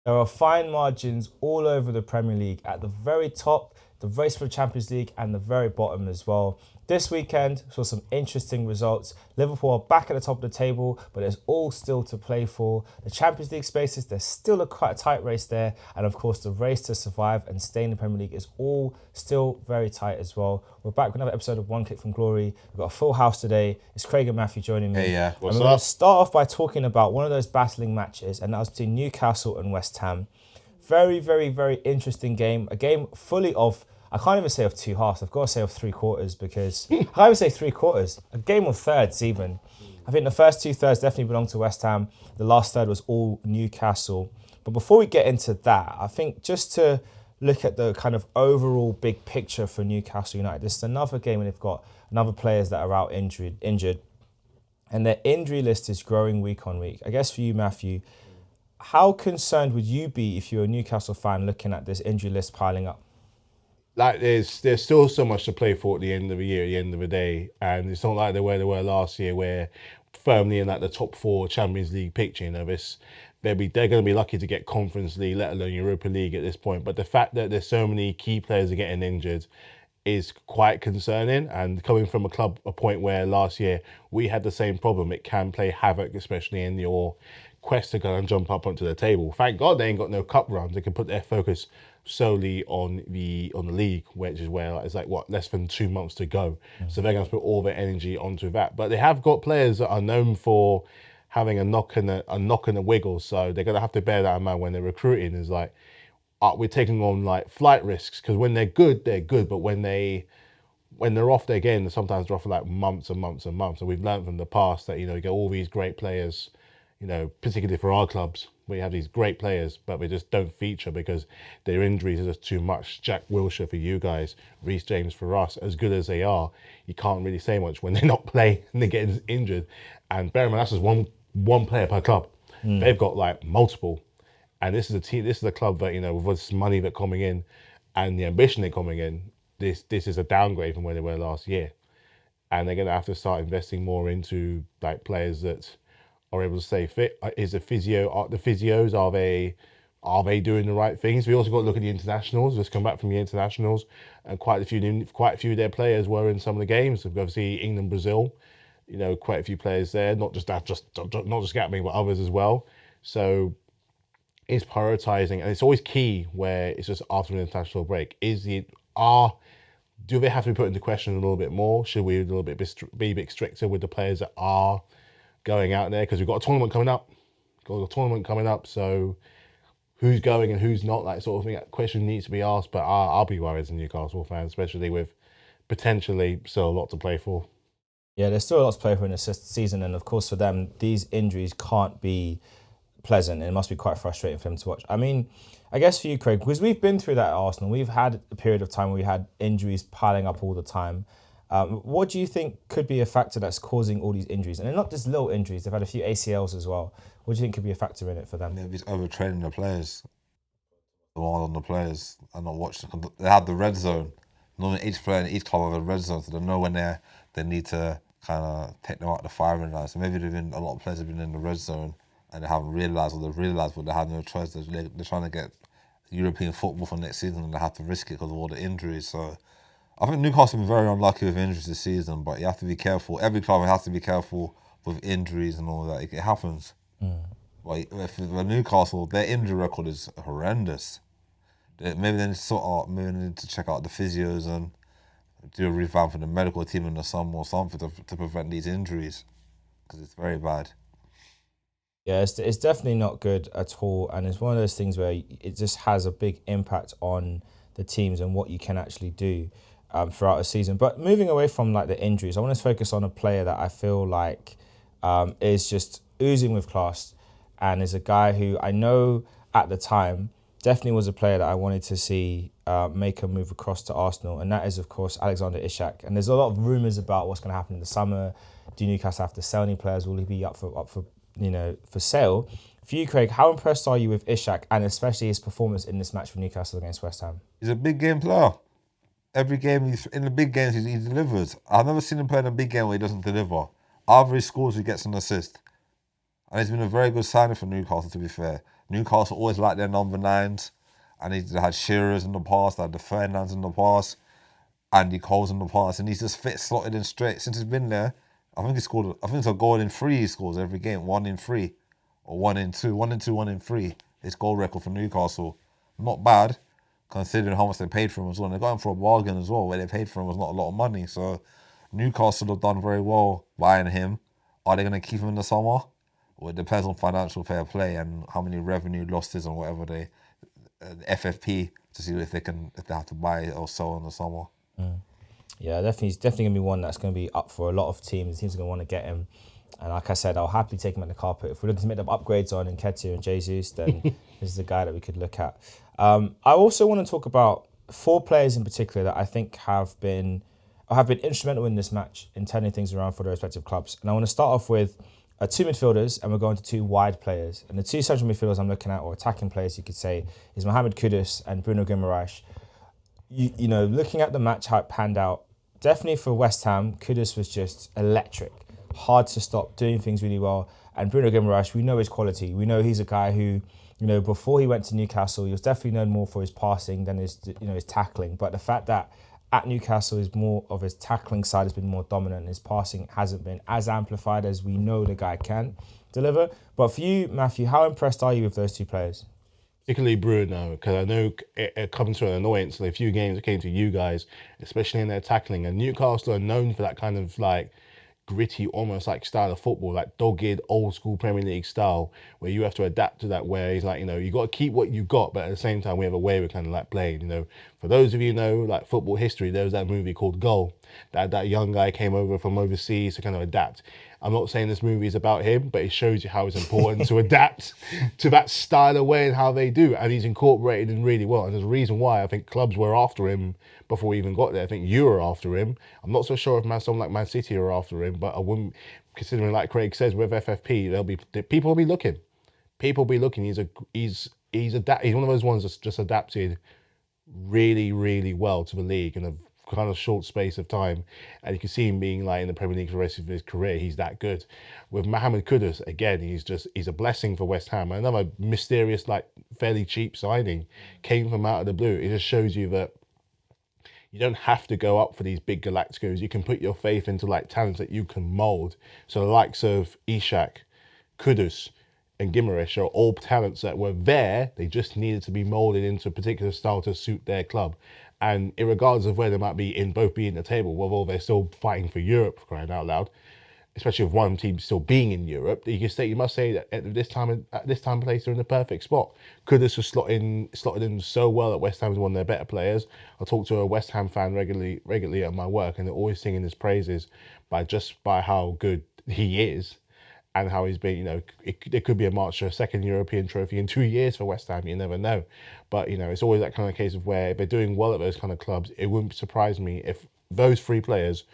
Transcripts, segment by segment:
There are fine margins all over the Premier League at the very top, the race for the Champions League, and the very bottom as well. This weekend saw some interesting results. Liverpool are back at the top of the table, but there's all still to play for. The Champions League spaces, there's still quite a tight race there. And of course, the race to survive and stay in the Premier League is all still very tight as well. We're back with another episode of One Kick from Glory. We've got a full house today. It's Craig and Matthew joining me. Hey, yeah. And What's we're going up? to start off by talking about one of those battling matches, and that was between Newcastle and West Ham. Very, very, very interesting game. A game fully of, I can't even say of two halves. I've got to say of three quarters because I can't even say three quarters. A game of thirds even. I think the first two thirds definitely belonged to West Ham. The last third was all Newcastle. But before we get into that, I think just to look at the kind of overall big picture for Newcastle United, this is another game and they've got another players that are out injured. And their injury list is growing week on week. I guess for you, Matthew, how concerned would you be if you're a Newcastle fan looking at this injury list piling up? Like there's still so much to play for at the end of the year, at the end of the day, and it's not like they were last year, where firmly in like the top four Champions League picture. You know, they're going to be lucky to get Conference League, let alone Europa League at this point. But the fact that there's so many key players are getting injured is quite concerning. And coming from a point where last year we had the same problem, it can play havoc, especially in your quest to go and jump up onto the table. Thank God they ain't got no cup runs. They can put their focus solely on the league, which is where it's like what, less than 2 months to go. So they're going to put all their energy onto that. But they have got players that are known for having a knock and a wiggle. So they're going to have to bear that in mind when they're recruiting. Is like, we're taking on like flight risks, because when they're good, they're good. But when they're off their game, sometimes they're off for like months and months and months. And we've learned from the past that, you get all these great players, particularly for our clubs, we have these great players, but they just don't feature because their injuries are just too much. Jack Wilshere for you guys, Reece James for us, as good as they are, you can't really say much when they're not playing and they're getting injured. And bear in mind, that's just one player per club. They've got like multiple. And this is a team, this is a club that, with this money that coming in and the ambition that coming in, this is a downgrade from where they were last year. And they're going to have to start investing more into like players that are able to stay fit. Is the physios, are they doing the right things? We also got to look at the internationals. Just come back from the internationals, and quite a few of their players were in some of the games. Obviously, England, Brazil, quite a few players there. Not just Gatling, but others as well. So it's prioritizing, and it's always key where it's just after an international break. Do they have to be put into question a little bit more? Should we be a bit stricter with the players that are going out there? Because we've got a tournament coming up. So who's going and who's not? That sort of thing. That question needs to be asked. But I'll be worried as a Newcastle fan, especially with potentially still a lot to play for. Yeah, there's still a lot to play for in this season, and of course for them, these injuries can't be pleasant, and it must be quite frustrating for them to watch. I mean, I guess for you, Craig, because we've been through that at Arsenal, we've had a period of time where we had injuries piling up all the time. What do you think could be a factor that's causing all these injuries? And they're not just little injuries, they've had a few ACLs as well. What do you think could be a factor in it for them? Maybe it's overtraining the players, the one on the players, and not watching. They have the red zone. Normally, each player in each club have a red zone, so they know when they need to kind of take them out the firing line. So maybe a lot of players have been in the red zone and they haven't realised, or they've realised, but they have no choice. They're trying to get European football for next season, and they have to risk it because of all the injuries. So I think Newcastle have been very unlucky with injuries this season, but you have to be careful. Every club has to be careful with injuries and all that. It happens. But if for Newcastle, their injury record is horrendous. Maybe they need to check out the physios and do a revamp for the medical team in the summer or something to prevent these injuries, because it's very bad. Yeah, it's definitely not good at all, and it's one of those things where it just has a big impact on the teams and what you can actually do throughout a season. But moving away from like the injuries, I want to focus on a player that I feel like is just oozing with class, and is a guy who I know at the time definitely was a player that I wanted to see make a move across to Arsenal, and that is of course Alexander Isak. And there's a lot of rumours about what's going to happen in the summer. Do Newcastle have to sell any players? Will he be up for for sale? For you, Craig, how impressed are you with Isak, and especially his performance in this match for Newcastle against West Ham? He's a big game player. Every game, in the big games, he delivers. I've never seen him play in a big game where he doesn't deliver. Either he scores or he gets an assist. And he's been a very good signing for Newcastle, to be fair. Newcastle always like their number 9s, and they had Shearers in the past, they had the Fernands in the past, Andy Cole's in the past, and he's just fit slotted in straight since he's been there. I think it's a goal in 3 he scores every game, 1 in 3, or 1 in 2, 1 in 2, 1 in 3. His goal record for Newcastle, not bad, considering how much they paid for him as well. And they got him for a bargain as well, where they paid for him was not a lot of money. So Newcastle have done very well buying him. Are they going to keep him in the summer? Well, it depends on financial fair play and how many revenue losses and whatever the FFP, to see if they have to buy it or sell in the summer. Yeah, he's definitely going to be one that's going to be up for a lot of teams. Teams are going to want to get him. And like I said, I'll happily take him at the carpet. If we're looking to make them upgrades on Nketiah and Jesus, then this is the guy that we could look at. I also want to talk about 4 players in particular that I think have been instrumental in this match in turning things around for their respective clubs. And I want to start off with 2 midfielders, and we're going to 2 wide players. And the 2 central midfielders I'm looking at, or attacking players you could say, is Mohamed Kudus and Bruno Guimaraes. You know, looking at the match, how it panned out, definitely for West Ham, Kudus was just electric. Hard to stop, doing things really well. And Bruno Guimaraes, we know his quality. We know he's a guy who, you know, before he went to Newcastle, he was definitely known more for his passing than his tackling. But the fact that at Newcastle is more of his tackling side has been more dominant, and his passing hasn't been as amplified as we know the guy can deliver. But for you, Matthew, how impressed are you with those 2 players? Particularly Bruno, because I know it comes to an annoyance. The few games that came to you guys, especially in their tackling, and Newcastle are known for that kind of like gritty, almost like style of football, like dogged, old school Premier League style, where you have to adapt to that. Where he's like, you know, you got to keep what you got, but at the same time, we have a way we're kind of like playing. You know, for those of you who know like football history, there was that movie called Goal. That young guy came over from overseas to kind of adapt. I'm not saying this movie is about him, but it shows you how it's important to adapt to that style of way and how they do. And he's incorporated in really well. And there's a reason why I think clubs were after him before we even got there. I think you were after him. I'm not so sure if someone like Man City are after him, but I wouldn't, considering like Craig says, with FFP, people will be looking. People will be looking. He's one of those ones that's just adapted really, really well to the league in a kind of short space of time, and you can see him being like in the Premier League for the rest of his career. He's that good. With Mohamed Kudus, again, he's a blessing for West Ham. Another mysterious, like fairly cheap signing came from out of the blue. It just shows you that you don't have to go up for these big Galacticos. You can put your faith into like talents that you can mould. So the likes of Ishak, Kudus, and Guimaraes are all talents that were there. They just needed to be moulded into a particular style to suit their club. And regardless of where they might be in the table, whether they're still fighting for Europe, for crying out loud, especially with one team still being in Europe, you must say that at this time place they're in the perfect spot. Kudus was slotted in so well that West Ham is one of their better players. I talk to a West Ham fan regularly at my work, and they're always singing his praises by how good he is. And how he's been, you know, it could be a march to a second European trophy in 2 years for West Ham. You never know. But, you know, it's always that kind of case of where if they're doing well at those kind of clubs, it wouldn't surprise me if those 3 players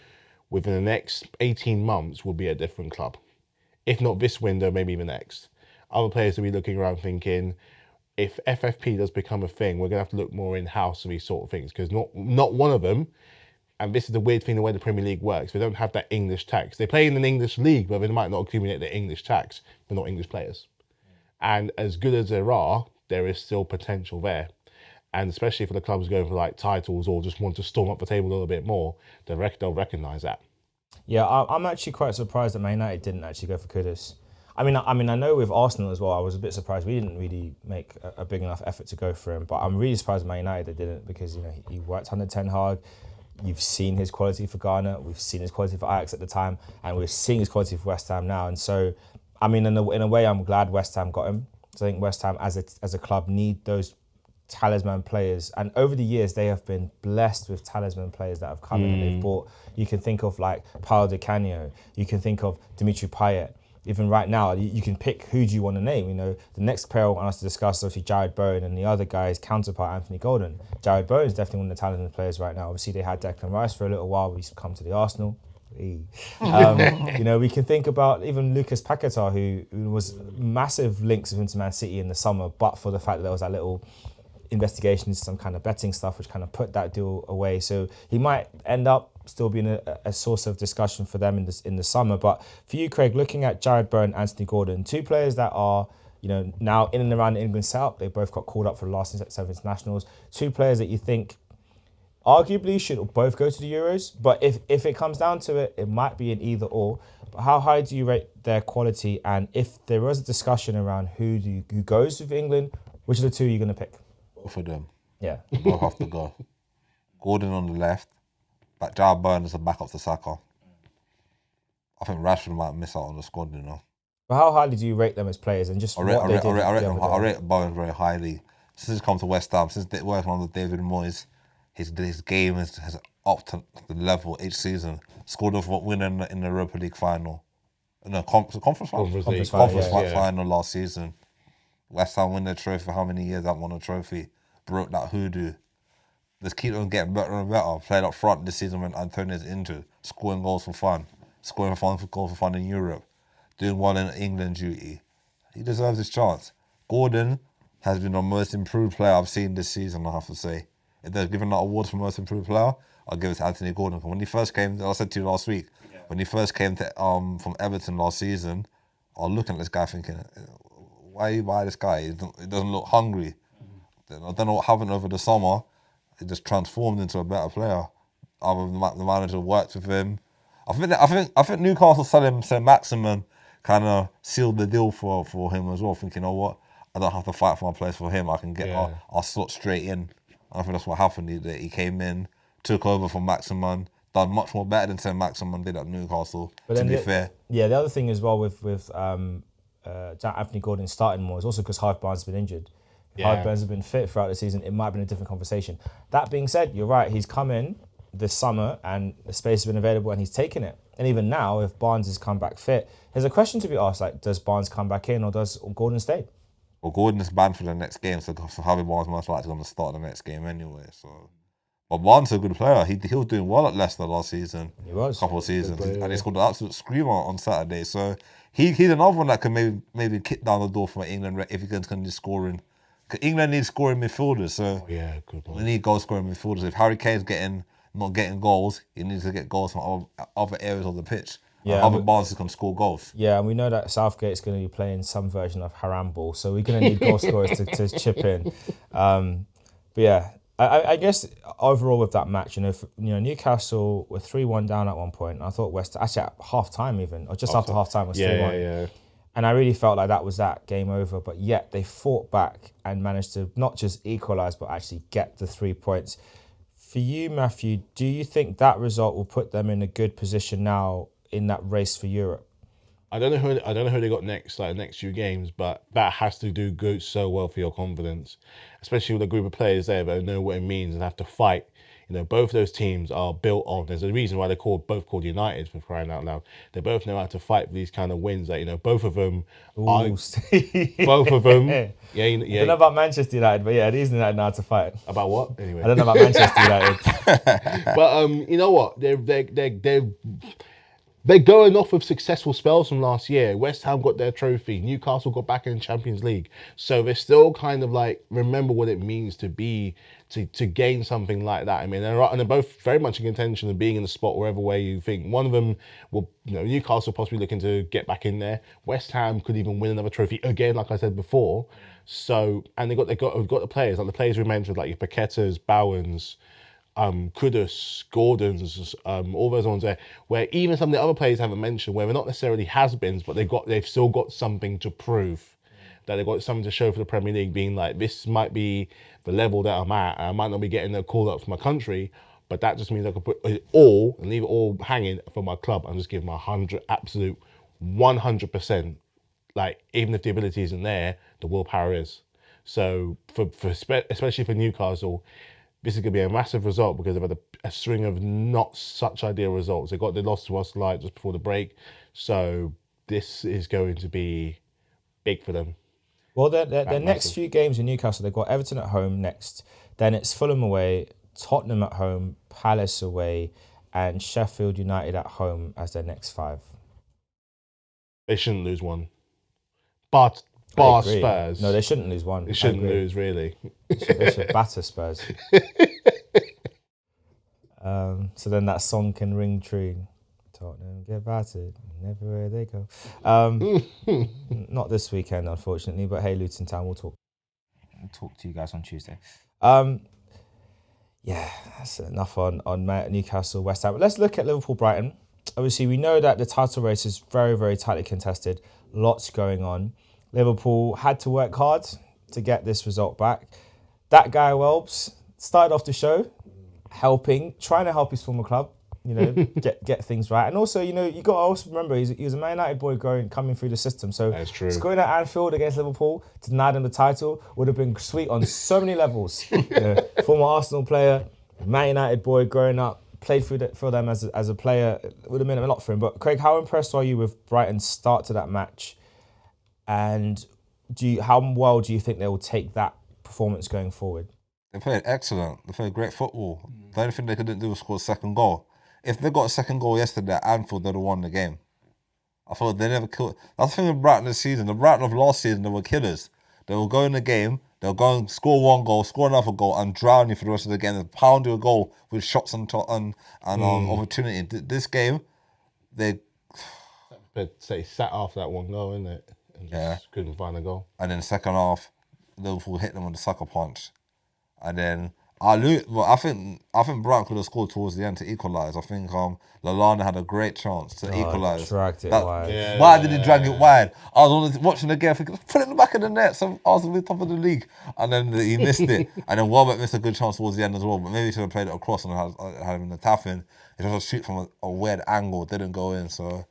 within the next 18 months will be at a different club. If not this window, maybe the next. Other players will be looking around thinking, if FFP does become a thing, we're going to have to look more in-house to these sort of things. Because not one of them, and this is the weird thing, the way the Premier League works, they don't have that English tax. They play in an English league, but they might not accumulate the English tax. They're not English players. And as good as there is still potential there. And especially for the clubs going for like titles or just want to storm up the table a little bit more, they'll recognise that. Yeah, I'm actually quite surprised that Man United didn't actually go for Kudus. I mean, I know with Arsenal as well, I was a bit surprised. We didn't really make a big enough effort to go for him, but I'm really surprised Man United they didn't, because, you know, he worked under Ten Hag. You've seen his quality for Ghana. We've seen his quality for Ajax at the time, and we're seeing his quality for West Ham now. And so, I mean, in a way, I'm glad West Ham got him. So I think West Ham, as a club, need those talisman players. And over the years, they have been blessed with talisman players that have come in and they've bought. You can think of like Paulo Di Canio. You can think of Dimitri Payet. Even right now, you can pick who do you want to name. You know, the next pair I want us to discuss is obviously Jared Bowen, and the other guy's counterpart, Anthony Golden. Jared Bowen is definitely one of the talented players right now. Obviously, they had Declan Rice for a little while. He's come to the Arsenal. You know, we can think about even Lucas Paquetá, who was massive links with him to Man City in the summer, but for the fact that there was that little investigation into some kind of betting stuff, which kind of put that deal away. So he might end up still being a source of discussion for them in the summer. But for you, Craig, looking at Jared Bowen and Anthony Gordon, 2 players that are now in and around the England setup, they both got called up for the last 7 internationals. 2 players that you think arguably should both go to the Euros, but if it comes down to it, it might be an either or. But how high do you rate their quality? And if there was a discussion around who goes with England, which of the 2 are you going to pick? Both of them. Yeah. Both have to go. Gordon on the left, but Jared Burns a backup to Saka. I think Rashford might miss out on the squad, But how highly do you rate them as players and just I what they did the other day? rate Burns very highly. Since he's come to West Ham, since working on the David Moyes, his game has upped to the level each season. Scored a winner in the Europa League final. No, conference final last season. West Ham win the trophy for how many years that won a trophy. Broke that hoodoo. Just keep on getting better and better. Played up front this season when Antonio's injured. Scoring goals for fun. Scoring goals for fun in Europe. Doing well in England duty. He deserves his chance. Gordon has been the most improved player I've seen this season, I have to say. If they're giving that award for most improved player, I'll give it to Anthony Gordon. When he first came, I said to you last week, when he first came to from Everton last season, I was looking at this guy thinking, why you buy this guy? He doesn't look hungry. I don't know what happened over the summer. He just transformed into a better player. The manager worked with him. I think Newcastle selling Maximin kind of sealed the deal for him as well. Thinking, you know what, I don't have to fight for my place for him. I can get our slot straight in. I think that's what happened. He came in, took over from Maximin, done much more better than Saint Maximin did at Newcastle. But to be fair, the other thing as well with Anthony Gordon starting more is also because Clive Barnes has been injured. If Clive Barnes has been fit throughout the season, it might have been a different conversation. That being said, you're right. He's come in this summer and the space has been available and he's taken it. And even now, if Barnes has come back fit, there's a question to be asked: like, does Barnes come back in or does Gordon stay? Well, Gordon is banned for the next game, so Harvey Barnes most likely going to start the next game anyway. So, but Barnes is a good player. He was doing well at Leicester last season. He was a couple of seasons, and he scored an absolute screamer on Saturday. So he's another one that can maybe kick down the door for England if he continues scoring. Because England needs scoring midfielders, so good point. We need goal scoring midfielders. If Harry Kane's not getting goals, he needs to get goals from other areas of the pitch. Yeah, Harvey Barnes can score goals. Yeah, and we know that Southgate's going to be playing some version of Haram ball, so we're going to need goal scorers to chip in. But yeah, I guess overall with that match, Newcastle were 3-1 down at one point. I thought actually at half time even, or just after half time was 3-1. Yeah. And I really felt like that was game over. But yet they fought back and managed to not just equalise, but actually get the 3 points. For you, Matthew, do you think that result will put them in a good position now in that race for Europe? I don't know who they got next, like the next few games, but that has to go so well for your confidence, especially with a group of players there that know what it means and have to fight. Both those teams are built on. There's a reason why they're both called United, for crying out loud. They both know how to fight for these kind of wins. Like both of them. Both of them. Yeah. I don't know about Manchester United, but yeah, these United know how to fight. About what? Anyway. I don't know about Manchester United. But you know what? They're going off with successful spells from last year. West Ham got their trophy. Newcastle got back in the Champions League. So they're still kind of like, remember what it means to gain something like that. I mean, they're both very much in contention of being in the spot wherever way you think. One of them will, Newcastle possibly looking to get back in there. West Ham could even win another trophy again, like I said before. So, and they've got the players, like the players we mentioned, like your Paquetas, Bowens, Kudus, Gordons, all those ones there, where even some of the other players haven't mentioned, where they're not necessarily has-beens, but they've still got something to prove, that they've got something to show for the Premier League, being like, this might be the level that I'm at, and I might not be getting a call up for my country, but that just means I can put it all and leave it all hanging for my club and just give my absolute 100%. Like, even if the ability isn't there, the willpower is. So, especially for Newcastle, this is going to be a massive result because they've had a string of not such ideal results. They lost to us like just before the break. So this is going to be big for them. Well, their next few games in Newcastle, they've got Everton at home next. Then it's Fulham away, Tottenham at home, Palace away, and Sheffield United at home as their next 5. They shouldn't lose one. Bar Spurs. No, they shouldn't lose one. They shouldn't lose, really. They should batter Spurs. So then that song can ring true. Tottenham get battered everywhere they go. Not this weekend, unfortunately, but hey, Luton Town, we'll talk to you guys on Tuesday. Yeah, that's enough on Newcastle, West Ham. Let's look at Liverpool, Brighton. Obviously, we know that the title race is very, very tightly contested. Lots going on. Liverpool had to work hard to get this result back. That guy, Welbs, started off the show trying to help his former club, get things right. And also, you got to also remember, he was a Man United boy coming through the system. So that's true. Scoring at Anfield against Liverpool to deny them the title would have been sweet on so many levels. Former Arsenal player, Man United boy growing up, played for them as a player. It would have meant a lot for him. But Craig, how impressed are you with Brighton's start to that match? And how well do you think they will take that performance going forward? They played excellent. They played great football. The only thing they couldn't do was score a second goal. If they got a second goal yesterday at Anfield, they'd have won the game. I thought they never killed. That's the thing with Brighton this season. The Brighton of last season, they were killers. They will go in the game, they'll go and score one goal, score another goal, and drown you for the rest of the game. They'll pound you a goal with shots and opportunity. This game, they sat after that one goal, isn't it? And just couldn't find a goal. And then second half, Liverpool hit them with the sucker punch. And then I think Brighton could have scored towards the end to equalise. I think Lallana had a great chance to equalise. Dragged it wide. Why did he drag it wide? I was watching the game thinking, put it in the back of the net. So Arsenal will be top of the league. And then he missed it. And then Welbeck missed a good chance towards the end as well. But maybe he should have played it across and had him in the tapping. It was a shoot from a weird angle. It didn't go in. So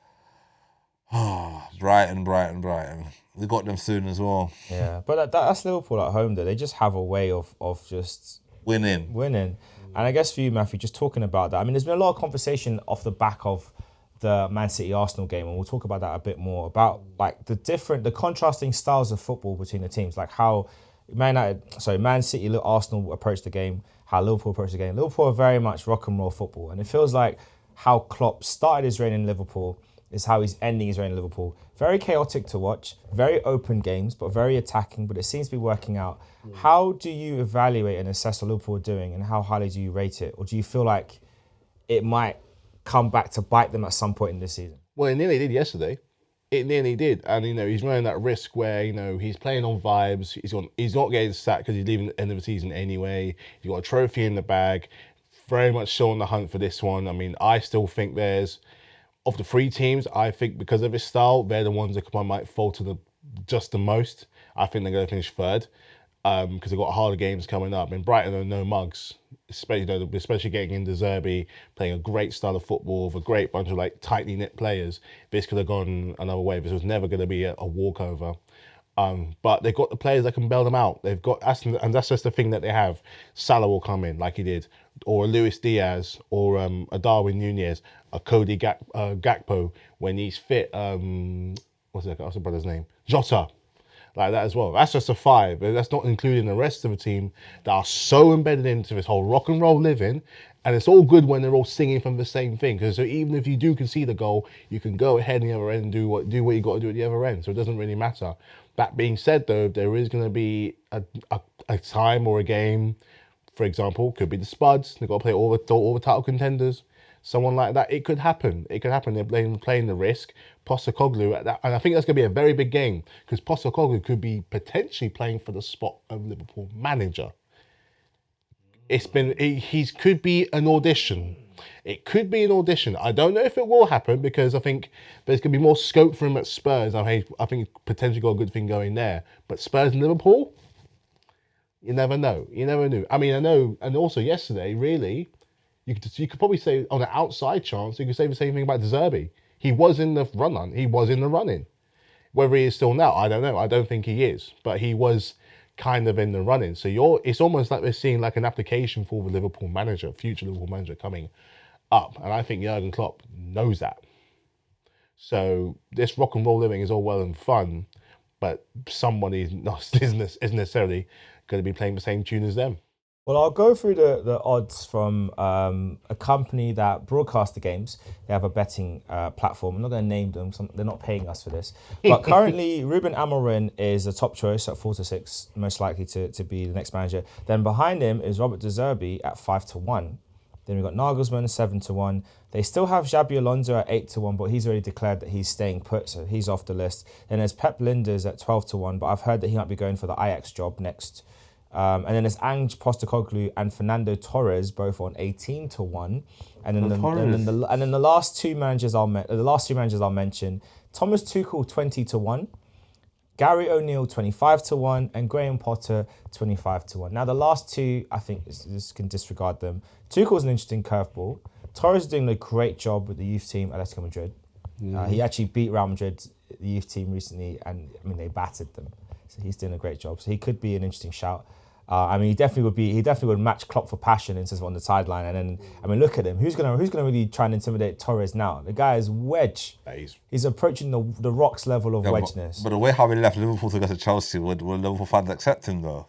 Brighton. We got them soon as well. Yeah, but that's Liverpool at home though. They just have a way of just winning. And I guess for you, Matthew, just talking about that, I mean, there's been a lot of conversation off the back of the Man City Arsenal game, and we'll talk about that a bit more, about like the contrasting styles of football between the teams, like how Man City, Arsenal approach the game, how Liverpool approach the game. Liverpool are very much rock and roll football, and it feels like how Klopp started his reign in Liverpool is how he's ending his reign in Liverpool. Very chaotic to watch, very open games, but very attacking, but it seems to be working out. How do you evaluate and assess what Liverpool are doing, and how highly do you rate it? Or do you feel like it might come back to bite them at some point in this season? Well, it nearly did yesterday. It nearly did. And, he's running that risk where, he's playing on vibes. He's not getting sacked because he's leaving at the end of the season anyway. He's got a trophy in the bag. Very much still on the hunt for this one. I mean, I still think of the three teams, I think because of his style, they're the ones that might fall to just the most. I think they're going to finish third because they've got harder games coming up. And Brighton are no mugs, especially getting into Zerbi, playing a great style of football with a great bunch of tightly knit players. This could have gone another way. This was never going to be a walkover. But they've got the players that can bail them out. They've got, and that's just the thing that they have. Salah will come in like he did, or Luis Diaz, or a Darwin Nunez, a Cody Gakpo when he's fit. What's the brother's name? Jota, like that as well. That's just a five. That's not including the rest of the team that are so embedded into this whole rock and roll living. And it's all good when they're all singing from the same thing. Because so even if you do concede a goal, you can go ahead on the other end and do what you got to do at the other end. So it doesn't really matter. That being said, though, there is going to be a time or a game, for example, could be the Spuds. They've got to play all the title contenders. Someone like that. It could happen. They're playing the risk. Postecoglou at that. And I think that's going to be a very big game because Postecoglou could be potentially playing for the spot of Liverpool manager. He could be an audition. It could be an audition. I don't know if it will happen because I think there's going to be more scope for him at Spurs. I think potentially got a good thing going there. But Spurs and Liverpool, you never know. You never knew. I mean, I know. And also yesterday, really, you could probably say on an outside chance, you could say the same thing about De Zerbi. He was in the run-on. He was in the running. Whether he is still now, I don't know. I don't think he is. But he was kind of in the running. So it's almost like we're seeing like an application for the Liverpool manager, future Liverpool manager coming up. And I think Jurgen Klopp knows that. So this rock and roll living is all well and fun, but somebody isn't necessarily going to be playing the same tune as them. Well, I'll go through the odds from a company that broadcasts the games. They have a betting platform. I'm not going to name them. They're not paying us for this. But currently, Ruben Amorim is the top choice at 4-6, most likely to be the next manager. Then behind him is Robert De Zerbi at 5-1. Then we've got Nagelsmann 7-1. They still have Xabi Alonso at 8-1, but he's already declared that he's staying put, so he's off the list. Then there's Pep Linders at 12-1, but I've heard that he might be going for the Ajax job next. And then there's Ange Postecoglou and Fernando Torres, both on 18-1. And then the last two managers I'll mention: Thomas Tuchel 20-1, Gary O'Neill 25-1, and Graham Potter 25-1. Now the last two, I think this can disregard them. Tuchel's an interesting curveball. Torres is doing a great job with the youth team, Atletico Madrid. He actually beat Real Madrid, the youth team, recently, and I mean they battered them. So he's doing a great job. So he could be an interesting shout. I mean, he definitely would match Klopp for passion instead of on the sideline. And then, I mean, look at him. Who's gonna really try and intimidate Torres now? The guy is wedge. He's approaching the rocks level of wedgeness. But the way how he left Liverpool to go to Chelsea, would Liverpool fans accept him though?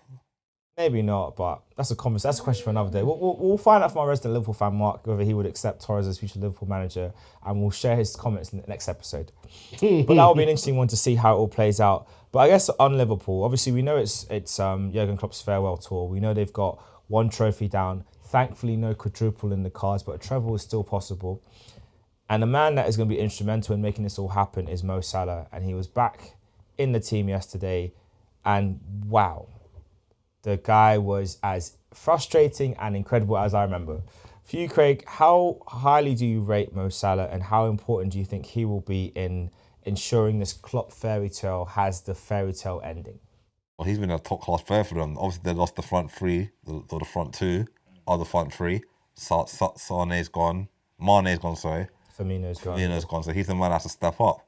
Maybe not, but that's a question for another day. We'll find out from our resident Liverpool fan, Mark, whether he would accept Torres as future Liverpool manager, and we'll share his comments in the next episode. But that will be an interesting one to see how it all plays out. But I guess on Liverpool, obviously we know it's Jurgen Klopp's farewell tour. We know they've got one trophy down. Thankfully, no quadruple in the cards, but a treble is still possible. And the man that is going to be instrumental in making this all happen is Mo Salah, and he was back in the team yesterday, and wow. The guy was as frustrating and incredible as I remember. For you, Craig, how highly do you rate Mo Salah, and how important do you think he will be in ensuring this Klopp fairy tale has the fairy tale ending? Well, he's been a top-class player for them. Obviously, they lost the front three, or the front two, or the front three. Sané's gone. Mane's gone, sorry. Firmino's gone. So he's the man that has to step up.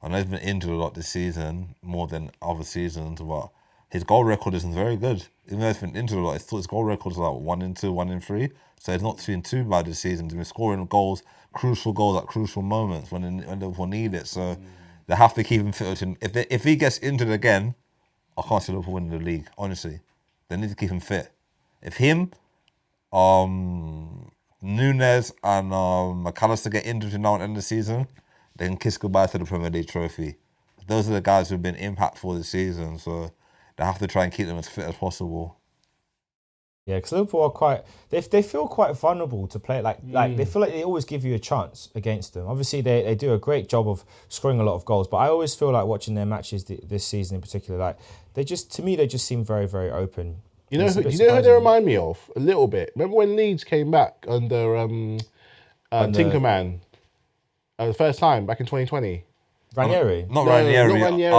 I know he's been injured a lot this season, more than other seasons, but his goal record isn't very good. Even though he's been injured a lot, his goal record is like 1-2, 1-3. So he's not doing too bad this season. He's been scoring goals, crucial goals at crucial moments when Liverpool need it. So they have to keep him fit. If he gets injured again, I can't see Liverpool winning the league, honestly. They need to keep him fit. If him, Nunes and McAllister get injured now at the end of the season, they can kiss goodbye to the Premier League trophy. Those are the guys who've been impactful this season, so they have to try and keep them as fit as possible. Yeah, because Liverpool are they feel quite vulnerable to play. Like they feel like they always give you a chance against them. Obviously, they do a great job of scoring a lot of goals, but I always feel like watching their matches this season in particular, like they just seem very, very open. You know who they remind me of a little bit? Remember when Leeds came back under Tinkerman the first time back in 2020? Ranieri? Not Ranieri. Not Ranieri.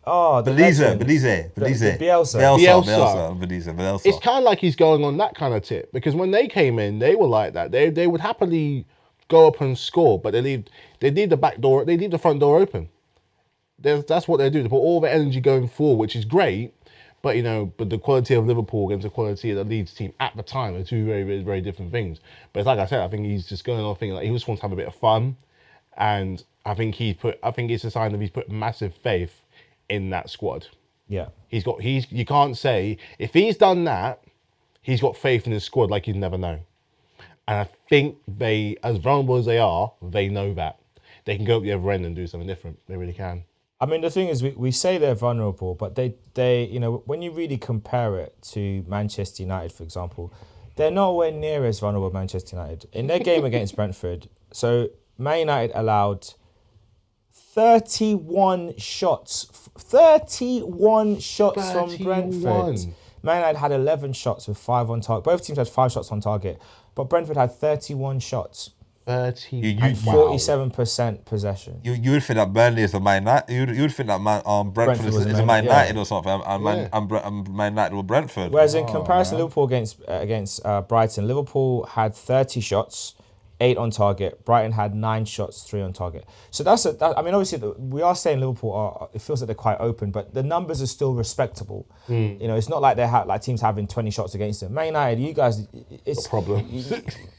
Belize. Bielsa. It's kind of like he's going on that kind of tip, because when they came in, they were like that. They would happily go up and score, but they leave the back door, they leave the front door open. That's what they do. They put all the energy going forward, which is great. But but the quality of Liverpool against the quality of the Leeds team at the time are two very, very, very different things. But it's like I said, I think he's just going on thinking like he just wants to have a bit of fun, and I think it's a sign that he's put massive faith in that squad. Yeah. You can't say, if he's done that, he's got faith in his squad like you'd never know. And I think they, as vulnerable as they are, they know that. They can go up the other end and do something different. They really can. I mean, the thing is, we say they're vulnerable, but they when you really compare it to Manchester United, for example, they're nowhere near as vulnerable as Manchester United. In their game against Brentford, so Man United allowed 31 shots from Brentford. Man United had 11 shots with 5 on target. Both teams had 5 shots on target, but Brentford had 31 shots. 47% possession. You would think that Burnley is a Man United. You would think that Brentford is a Man United or something, and Man United or Brentford. Whereas in comparison, Liverpool against Brighton, Liverpool had 30 shots, 8 on target. Brighton had 9 shots, 3 on target. So I mean, obviously, we are saying Liverpool it feels like they're quite open, but the numbers are still respectable. It's not like they're teams having 20 shots against them. Man United, you guys, it's a problem.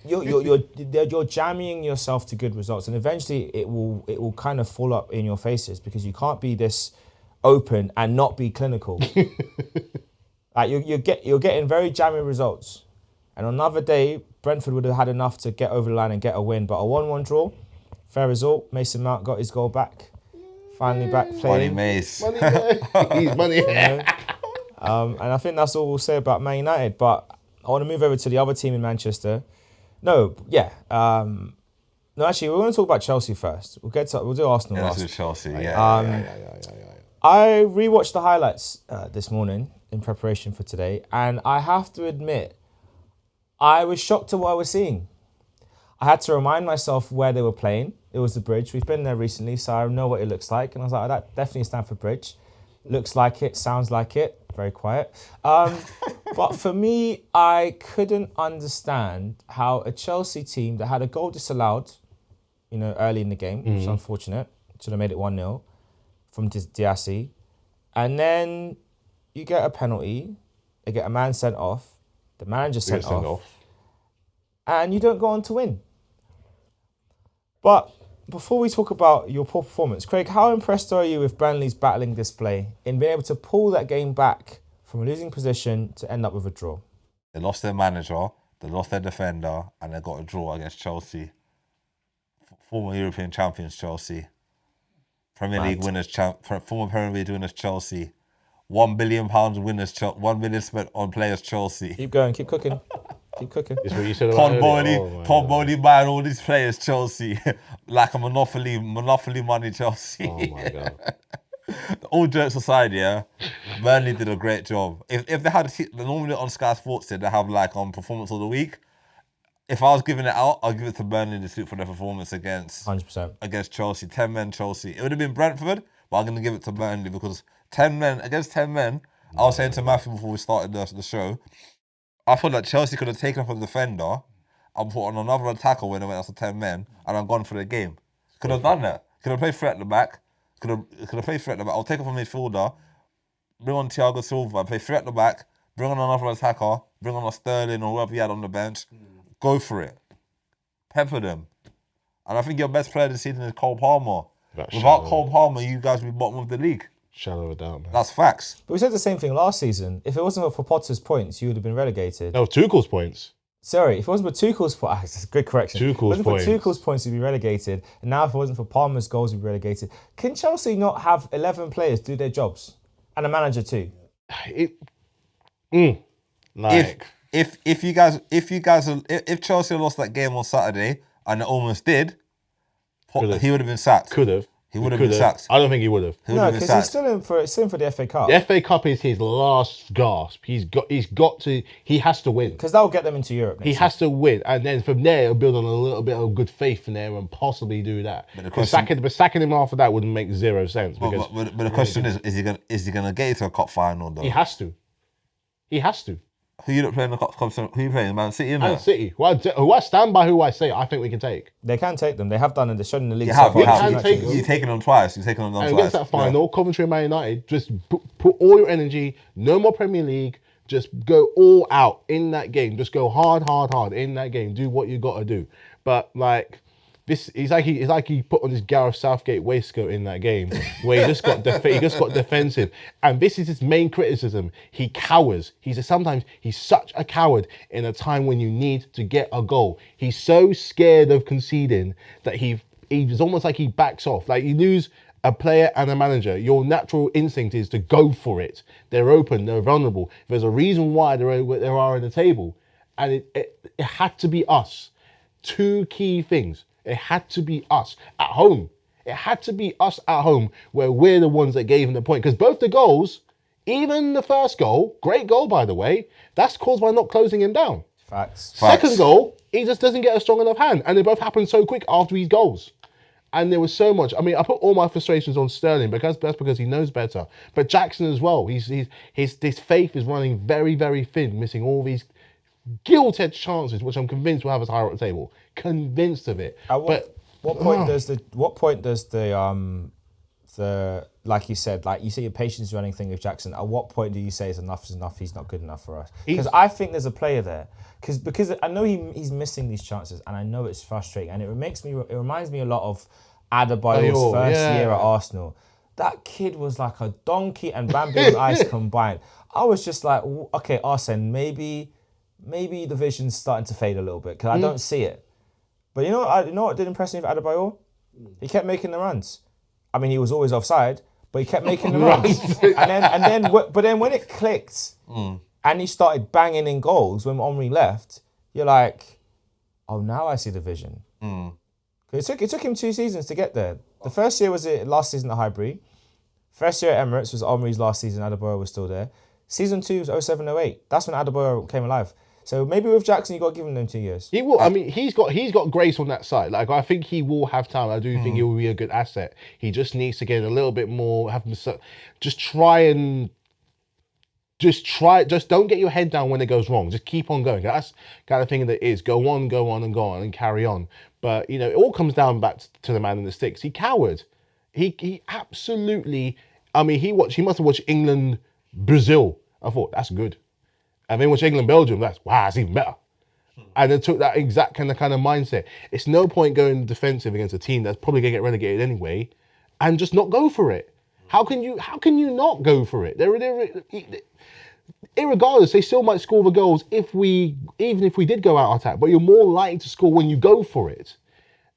You're jamming yourself to good results, and eventually it will kind of fall up in your faces, because you can't be this open and not be clinical. Like you're getting very jammy results. And on another day, Brentford would have had enough to get over the line and get a win. But a 1-1 draw, fair result. Mason Mount got his goal back. Finally back playing. Money Mace. He's money. And I think that's all we'll say about Man United. But I want to move over to the other team in Manchester. No, yeah. No, actually, we're going to talk about Chelsea first. We'll do Arsenal Yeah, last. let's do Chelsea. I rewatched the highlights this morning in preparation for today, and I have to admit, I was shocked at what I was seeing. I had to remind myself where they were playing. It was the Bridge. We've been there recently, so I know what it looks like. And I was like, oh, that definitely stands for Bridge. Looks like it, sounds like it. Very quiet. But for me, I couldn't understand how a Chelsea team that had a goal disallowed, early in the game, which is unfortunate, should have made it 1-0 from Diassi. And then you get a penalty, they get a man sent off, the manager sent off, and you don't go on to win. But before we talk about your poor performance, Craig, how impressed are you with Burnley's battling display in being able to pull that game back from a losing position to end up with a draw? They lost their manager, they lost their defender, and they got a draw against Chelsea. Former European champions Chelsea. Premier League winners, former Premier League winners Chelsea. £1 billion winners, £1 billion spent on players Chelsea. Keep going, keep cooking. Keep cooking. It's what you said about Todd Bowley buying all these players Chelsea like a monopoly money Chelsea. Oh my God. All jokes aside, yeah, Burnley did a great job. If they had normally on Sky Sports, they have performance of the week. If I was giving it out, I'll give it to Burnley this week for their performance against 100%. Against Chelsea. 10 men Chelsea. It would have been Brentford, but I'm going to give it to Burnley because 10 men against 10 men. I was saying to Matthew before we started the show, I thought that Chelsea could have taken up a defender and put on another attacker when they went after 10 men and I'm gone for the game. Could have done that. Could have played threat at the back. Could have played threat at the back. I'll take off a midfielder, bring on Thiago Silva, play threat at the back, bring on another attacker, bring on a Sterling or whoever you had on the bench. Go for it. Pepper them. And I think your best player this season is Cole Palmer. Without Cole Palmer, you guys would be bottom of the league. Shadow of a doubt, man. That's facts. But we said the same thing last season. If it wasn't for Potter's points, you would have been relegated. No, Tuchel's points. Sorry, if it wasn't for Tuchel's points, that's a good correction. Tuchel's if it wasn't points. for Tuchel's points, you'd be relegated. And now if it wasn't for Palmer's goals, you'd be relegated. Can Chelsea not have 11 players do their jobs? And a manager too? If Chelsea lost that game on Saturday and it almost did, he would have been sacked. Could have. He would have been sacked. I don't think he would have. No, because he's still in for the FA Cup. The FA Cup is his last gasp. He has to win. Because that will get them into Europe next He has to win. And then from there, he'll build on a little bit of good faith in there and possibly do that. But sacking him after that wouldn't make zero sense. But the question is he gonna get into a cup final though? He has to. He has to. Who you not playing the cup? Who you playing? Man City, innit? Man City. Who I stand by who I say I think we can take. They can take them. They have done, and they've shown in the league. You've taken them twice. You've taken them twice. Against that final, Coventry and Man United, just put all your energy. No more Premier League. Just go all out in that game. Just go hard in that game. Do what you got to do. But this, it's like he put on this Gareth Southgate waistcoat in that game, where he just got defensive. And this is his main criticism. He cowers. Sometimes he's such a coward in a time when you need to get a goal. He's so scared of conceding that he's almost like he backs off. Like you lose a player and a manager, your natural instinct is to go for it. They're open, they're vulnerable. There's a reason why they are in the table. And it had to be us. Two key things. It had to be us at home. It had to be us at home where we're the ones that gave him the point. Because both the goals, even the first goal, great goal by the way, that's caused by not closing him down. Facts. Second goal, he just doesn't get a strong enough hand. And they both happened so quick after his goals. And there was so much. I mean, I put all my frustrations on Sterling because that's because he knows better. But Jackson as well. His faith is running very, very thin, missing all these gilt-edged chances, which I'm convinced will have us higher up the table. Convinced of it. At what point does the like you said, like you see your patience running thing with Jackson, at what point do you say is enough, he's not good enough for us? Because I think there's a player there. Because I know he's missing these chances and I know it's frustrating and it reminds me a lot of Adebayo's first year at Arsenal. That kid was like a donkey and Bambi on ice combined. I was just like, okay, Arsene, maybe the vision's starting to fade a little bit because I don't see it. But you know what did impress me with Adebayo? He kept making the runs. I mean, he was always offside, but he kept making the runs. But then when it clicked, and he started banging in goals when Omri left, you're like, oh, now I see the vision. It took him 2 seasons to get there. The first year was last season at Highbury. First year at Emirates was Omri's last season. Adebayor was still there. Season 2 was 07-08. That's when Adebayor came alive. So maybe with Jackson, you got to give him them 2 years. He will. I mean, he's got grace on that side. Like, I think he will have time. I do think he will be a good asset. He just needs to get a little bit more. Just don't get your head down when it goes wrong. Just keep on going. That's kind of thing that is go on and carry on. But it all comes down back to the man in the sticks. He cowered. He absolutely. I mean, he must have watched England, Brazil. I thought that's good. And then watched England, Belgium. That's even better. And then took that exact kind of mindset. It's no point going defensive against a team that's probably gonna get relegated anyway, and just not go for it. How can you not go for it? Irregardless, they still might score the goals even if we did go out attack. But you're more likely to score when you go for it.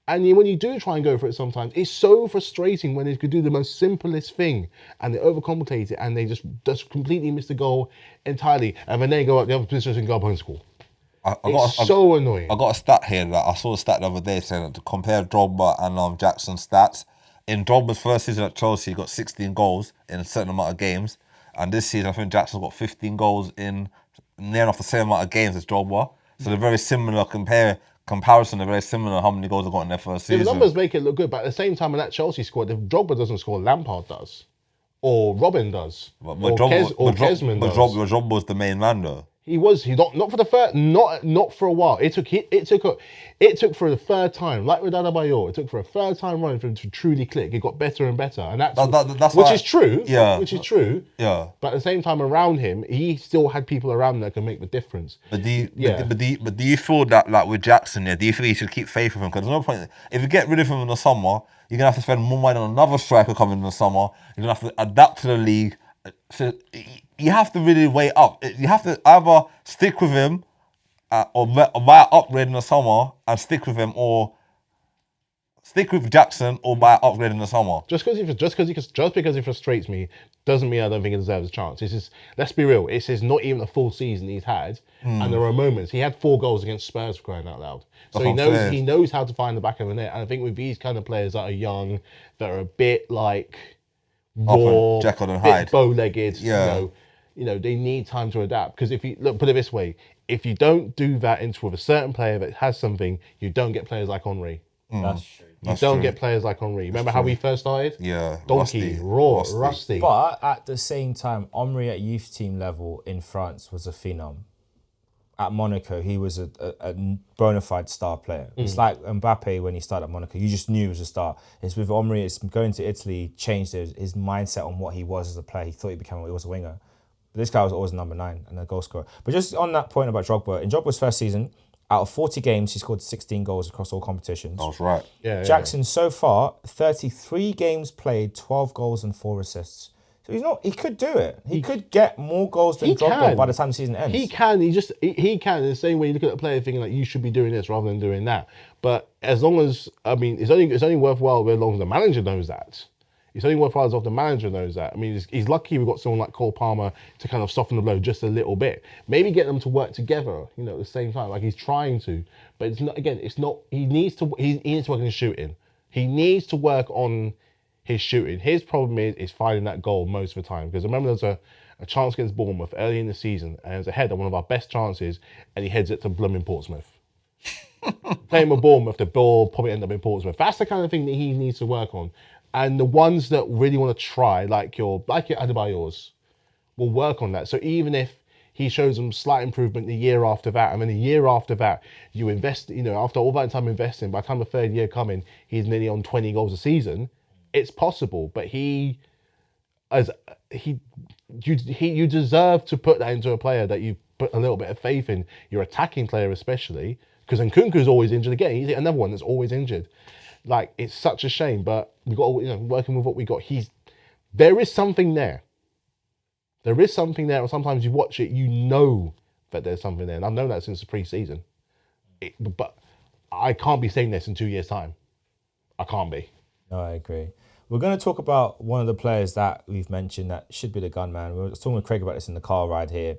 And when you do try and go for it sometimes, it's so frustrating when they could do the most simplest thing and they overcomplicate it and they just completely miss the goal entirely. And then they go out the other position and go up and score. It's so annoying. I got a stat here that I saw a stat the other day saying that to compare Drogba and Jackson's stats. In Drogba's first season at Chelsea, he got 16 goals in a certain amount of games. And this season, I think Jackson's got 15 goals in near enough the same amount of games as Drogba. So they're very similar comparison, they're very similar how many goals they got in their first season. The numbers make it look good, but at the same time, in that Chelsea squad, if Drogba doesn't score, Lampard does. Or Robin does. Or Kesman does. But Drogba was the main man though. He not for the first, not for a while. It took for the third time, like with Adebayor, it took for a third time running for him to truly click. It got better and better, and that's which is true. Yeah, which is true. Yeah, but at the same time, around him, he still had people around him that can make the difference. But do you feel that like with Jackson? Yeah, do you think you should keep faith with him? Because there's no point if you get rid of him in the summer, you're gonna have to spend more money on another striker coming in the summer. You're gonna have to adapt to the league. So you have to really weigh up. You have to either stick with him or buy an upgrade in the summer and stick with him, or stick with Jackson or buy an upgrade in the summer. Just because he frustrates me doesn't mean I don't think he deserves a chance. Let's be real. It's not even a full season he's had, and there are moments he had 4 goals against Spurs for crying out loud. So he knows how to find the back of the net. And I think with these kind of players that are young, that are a bit like raw, Jekyll and Hyde, bow-legged, they need time to adapt. Because if you put it this way, if you don't do that with a certain player that has something, you don't get players like Henry. That's true. You don't get players like Henry. Remember how we first started? Yeah, donkey, rusty. But at the same time, Henry at youth team level in France was a phenom. At Monaco, he was a bona fide star player. It's like Mbappe when he started at Monaco. You just knew he was a star. It's with Omri, it's going to Italy, changed his mindset on what he was as a player. He thought he was a winger. But this guy was always number 9 and a goal scorer. But just on that point about Drogba, in Drogba's first season, out of 40 games, he scored 16 goals across all competitions. That's right. Yeah. Jackson, so far, 33 games played, 12 goals and 4 assists. So he could do it. He could get more goals than Drogba by the time the season ends. He can. He can. In the same way you look at a player thinking like you should be doing this rather than doing that. But as long as it's only worthwhile as long as the manager knows that. It's only worthwhile as long as the manager knows that. I mean, he's lucky we've got someone like Cole Palmer to kind of soften the blow just a little bit. Maybe get them to work together, at the same time. Like he's trying to, but it's not. Again, it's not. He needs to work on his shooting. He needs to work on his shooting. His problem is finding that goal most of the time. Because I remember there was a chance against Bournemouth early in the season, and it was a header, one of our best chances, and he heads it to blooming Portsmouth. Playing with Bournemouth, the ball probably ended up in Portsmouth. That's the kind of thing that he needs to work on. And the ones that really want to try, like your Adebayors, will work on that. So even if he shows them slight improvement the year after that, and then the year after that, you invest, after all that time investing, by the time the third year coming, he's nearly on 20 goals a season. It's possible, but you deserve to put that into a player that you put a little bit of faith in, your attacking player especially, because Nkunku's always injured again. He's another one that's always injured. Like, it's such a shame, but we got working with what we got. There is something there. There is something there, and sometimes you watch it, you know that there's something there, and I've known that since the pre-season. But I can't be saying this in 2 years' time. I can't be. No, I agree. We're going to talk about one of the players that we've mentioned that should be the gunman. We were talking with Craig about this in the car ride here.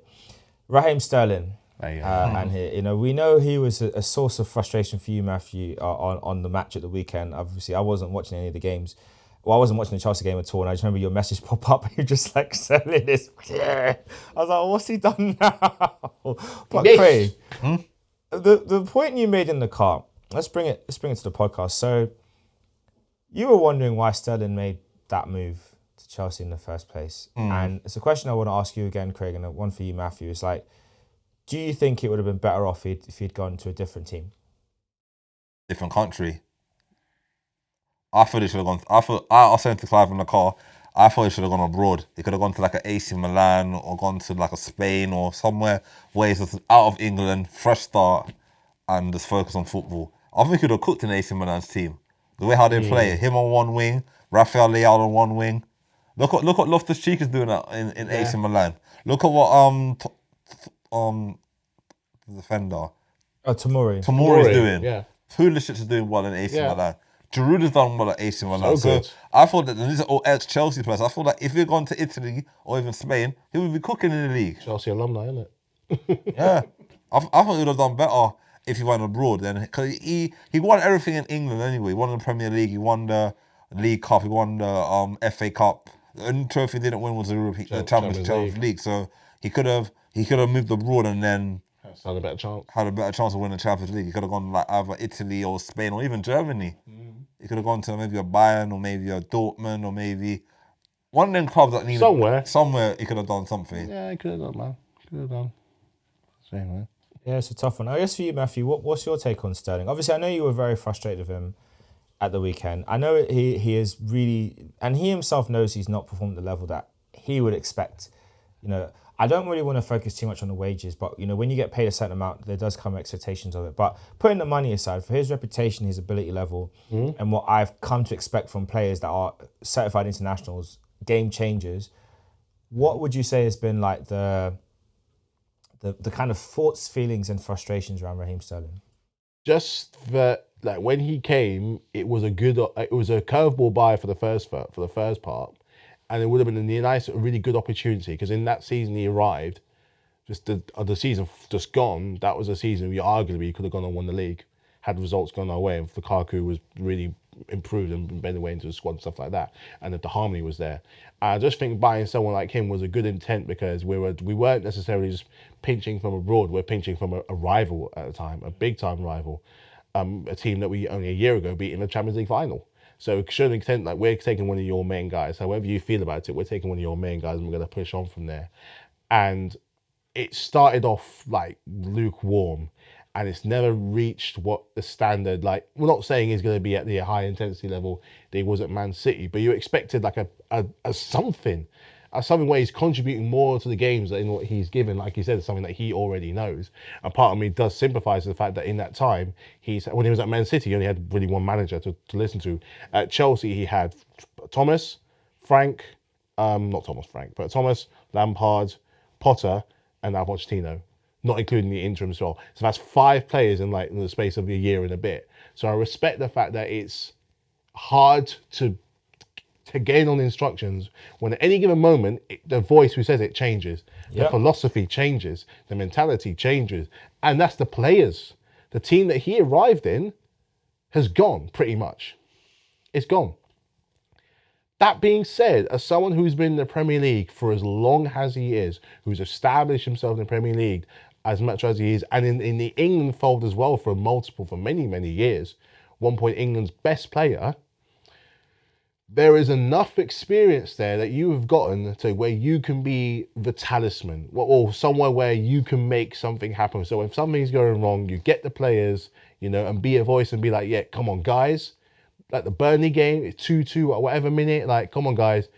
Raheem Sterling. There And we know he was a source of frustration for you, Matthew, on the match at the weekend. Obviously, I wasn't watching any of the games. Well, I wasn't watching the Chelsea game at all, and I just remember your message pop up. You're just like selling this. Yeah. I was like, what's he done now? But Craig, the point you made in the car. Let's bring it to the podcast. So, you were wondering why Sterling made that move to Chelsea in the first place, and it's a question I want to ask you again, Craig, and one for you, Matthew. It's like, do you think it would have been better off if he'd gone to a different team? Different country. I thought he should have gone. I was saying to Clive in the car, I thought he should have gone abroad. He could have gone to like an AC Milan or gone to like a Spain or somewhere where he's just out of England, fresh start, and just focus on football. I think he could have cooked in AC Milan's team. The way how they play, him on one wing, Rafael Leao on one wing. Look what Loftus-Cheek is doing in AC Milan. Look at what the defender Tomori is doing. Yeah. Pulisic is doing well in AC Milan. Giroud has done well at AC Milan. So So I thought that these are all ex-Chelsea players. I thought that if he'd gone to Italy or even Spain, he would be cooking in the league. Chelsea alumni, isn't it? Yeah. I thought he would have done better if he went abroad. Then, because he won everything in England anyway. He won the Premier League, he won the League Cup, he won the FA Cup. The only trophy he didn't win was the Champions League. So he could have moved abroad and then had a better chance of winning the Champions League. He could have gone like either Italy or Spain or even Germany. He could have gone to maybe a Bayern or maybe a Dortmund or maybe one of them clubs that needed somewhere he could have done something. Yeah, he could have done, man. Could have done. Same, man. Yeah, it's a tough one. I guess for you, Matthew, what's your take on Sterling? Obviously, I know you were very frustrated with him at the weekend. I know he is really, and he himself knows he's not performed at the level that he would expect. I don't really want to focus too much on the wages, but when you get paid a certain amount, there does come expectations of it. But putting the money aside, for his reputation, his ability level, and what I've come to expect from players that are certified internationals, game changers, what would you say has been like the kind of thoughts, feelings, and frustrations around Raheem Sterling? Just that, like when he came, it was a curveball buy for the first part. And it would have been a really good opportunity because in that season he arrived, just the season just gone. That was a season we arguably could have gone and won the league had results gone our way. And Lukaku was really improved and been away into the squad and stuff like that, and that the harmony was there. I just think buying someone like him was a good intent because we weren't necessarily just pinching from abroad. We're pinching from a rival at the time, a big time rival, a team that we only a year ago beat in the Champions League final. So to an extent, like we're taking one of your main guys. However you feel about it, we're taking one of your main guys and we're going to push on from there. And it started off like lukewarm and it's never reached what the standard, like we're not saying he's going to be at the high intensity level that he was at Man City, but you expected like a something where he's contributing more to the games than what he's given. Like he said, something that he already knows. And part of me does sympathise with the fact that in that time, when he was at Man City, he only had really one manager to listen to. At Chelsea, he had Thomas, Lampard, Potter, and now Pochettino, not including the interim as well. So that's 5 players in the space of a year and a bit. So I respect the fact that it's hard to gain on instructions when at any given moment, the voice who says it changes. The philosophy changes. The mentality changes. And that's the players. The team that he arrived in has gone, pretty much. It's gone. That being said, as someone who's been in the Premier League for as long as he is, who's established himself in the Premier League as much as he is, and in the England fold as well for many, many years, one point England's best player, there is enough experience there that you have gotten to where you can be the talisman or somewhere where you can make something happen. So if something's going wrong, you get the players, and be a voice and be like, yeah, come on, guys. Like the Burnley game, it's 2-2 or whatever minute. Like, come on, guys.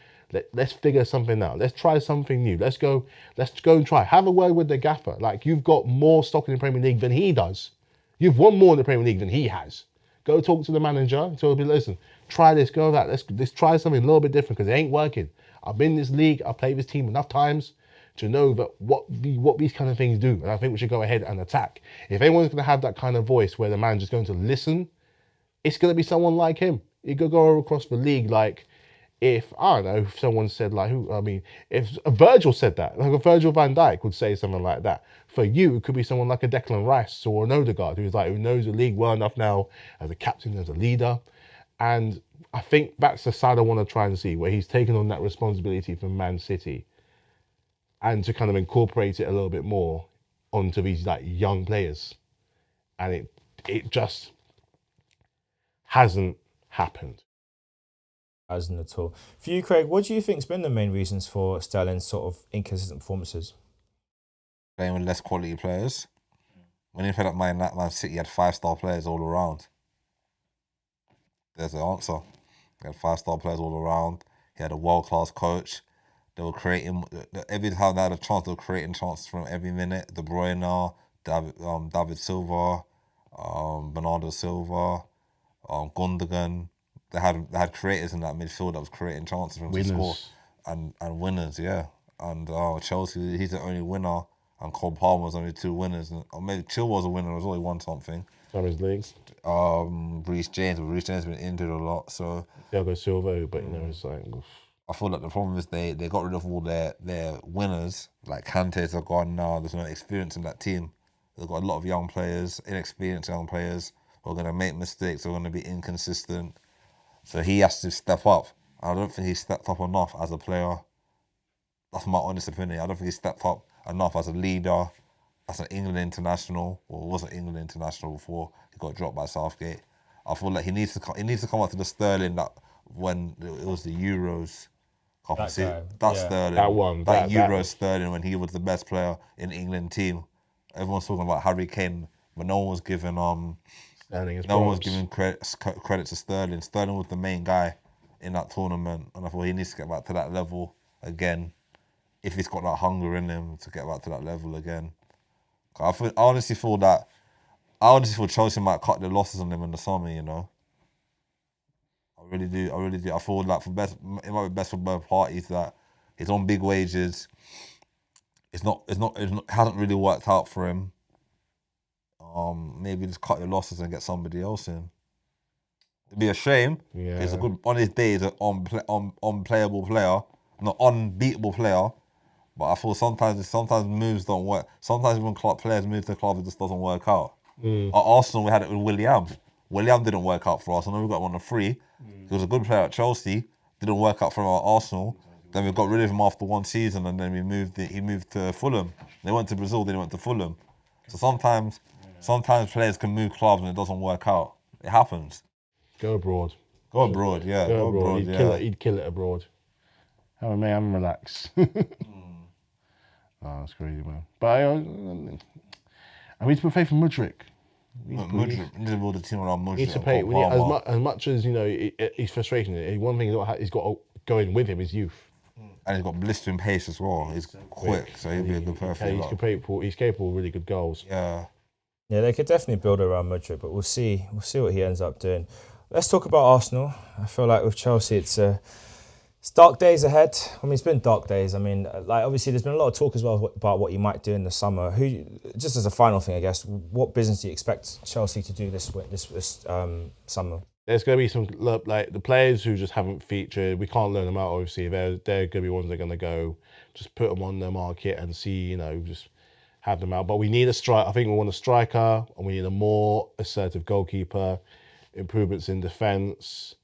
Let's figure something out. Let's try something new. Let's go and try. Have a word with the gaffer. Like, you've got more stock in the Premier League than he does. You've won more in the Premier League than he has. Go talk to the manager. So listen, try this, go that. Let's try something a little bit different because it ain't working. I've been in this league. I've played this team enough times to know that what these kind of things do. And I think we should go ahead and attack. If anyone's going to have that kind of voice where the manager's going to listen, it's going to be someone like him. He could go across the league like if, I don't know, if someone said like, if a Virgil said that, like a Virgil van Dijk would say something like that. For you, it could be someone like a Declan Rice or an Odegaard who knows the league well enough now as a captain, as a leader. And I think that's the side I want to try and see, where he's taken on that responsibility from Man City and to kind of incorporate it a little bit more onto these like young players. And it just hasn't happened. Hasn't at all. For you, Craig, what do you think's been the main reasons for Sterling's sort of inconsistent performances? Playing with less quality players. When he played at Man City, he had 5-star players all around. There's the answer. He had 5-star players all around. He had a world-class coach. They were creating, every time they had a chance, they were creating chances from every minute. De Bruyne, David Silva, Bernardo Silva, Gundogan. They had creators in that midfield that was creating chances for him to score. And winners, yeah. And Chelsea, he's the only winner. And Cole Palmer was only 2 winners. Or maybe Chilwell was a winner, was only won something. Champions League. Reece James has been injured a lot. So Thiago Silva, but it's like... I feel like the problem is they got rid of all their winners. Like Kante's are gone now. There's no experience in that team. They've got a lot of young players, inexperienced young players who are going to make mistakes, who are going to be inconsistent. So he has to step up. I don't think he stepped up enough as a player. That's my honest opinion. I don't think he stepped up enough as a leader, as an England international, or was an England international before he got dropped by Southgate. I feel like he needs to come up to the Sterling that when it was the Euros. Sterling. That Euro Sterling when he was the best player in the England team. Everyone's talking about Harry Kane, but no one was giving credit to Sterling. Sterling was the main guy in that tournament, and I thought he needs to get back to that level again. If he's got that hunger in him to get back to that level again. I honestly feel Chelsea might cut their losses on him in the summer, you know. I really do. I feel like it might be best for both parties that he's on big wages. It hasn't really worked out for him. Maybe just cut your losses and get somebody else in. It'd be a shame. Yeah. It's a good on his day. He's an unplayable player, not unbeatable player. But I feel sometimes moves don't work. Sometimes when players move to the club, it just doesn't work out. At Arsenal, we had it with William. William didn't work out for us. I know we got him on a free. He was a good player at Chelsea. Didn't work out for him at Arsenal. Then we got rid of him after 1 season, and then he moved to Fulham. They went to Brazil. Then he went to Fulham. So sometimes players can move clubs and it doesn't work out. It happens. Go abroad. Go abroad. Yeah. Go abroad. He'd kill it abroad. Have a man and relax. Oh, that's crazy, man. But I need to put faith in Mudryk. We need to build a team around Mudryk. Need to pay as much as he's frustrating. One thing he's got going with him is youth, and he's got blistering pace as well. He's quick, so he'll be a good perfect. He's capable of really good goals. Yeah, they could definitely build around Mudryk, but we'll see what he ends up doing. Let's talk about Arsenal. I feel like with Chelsea, it's dark days ahead. I mean, it's been dark days. I mean, like obviously, there's been a lot of talk as well about what you might do in the summer. Just as a final thing, I guess, what business do you expect Chelsea to do this summer? There's going to be some like the players who just haven't featured. We can't learn them out. Obviously, they're going to be ones that are going to go. Just put them on the market and see, just have them out. But we need a strike. I think we want a striker, and we need a more assertive goalkeeper. Improvements in defence.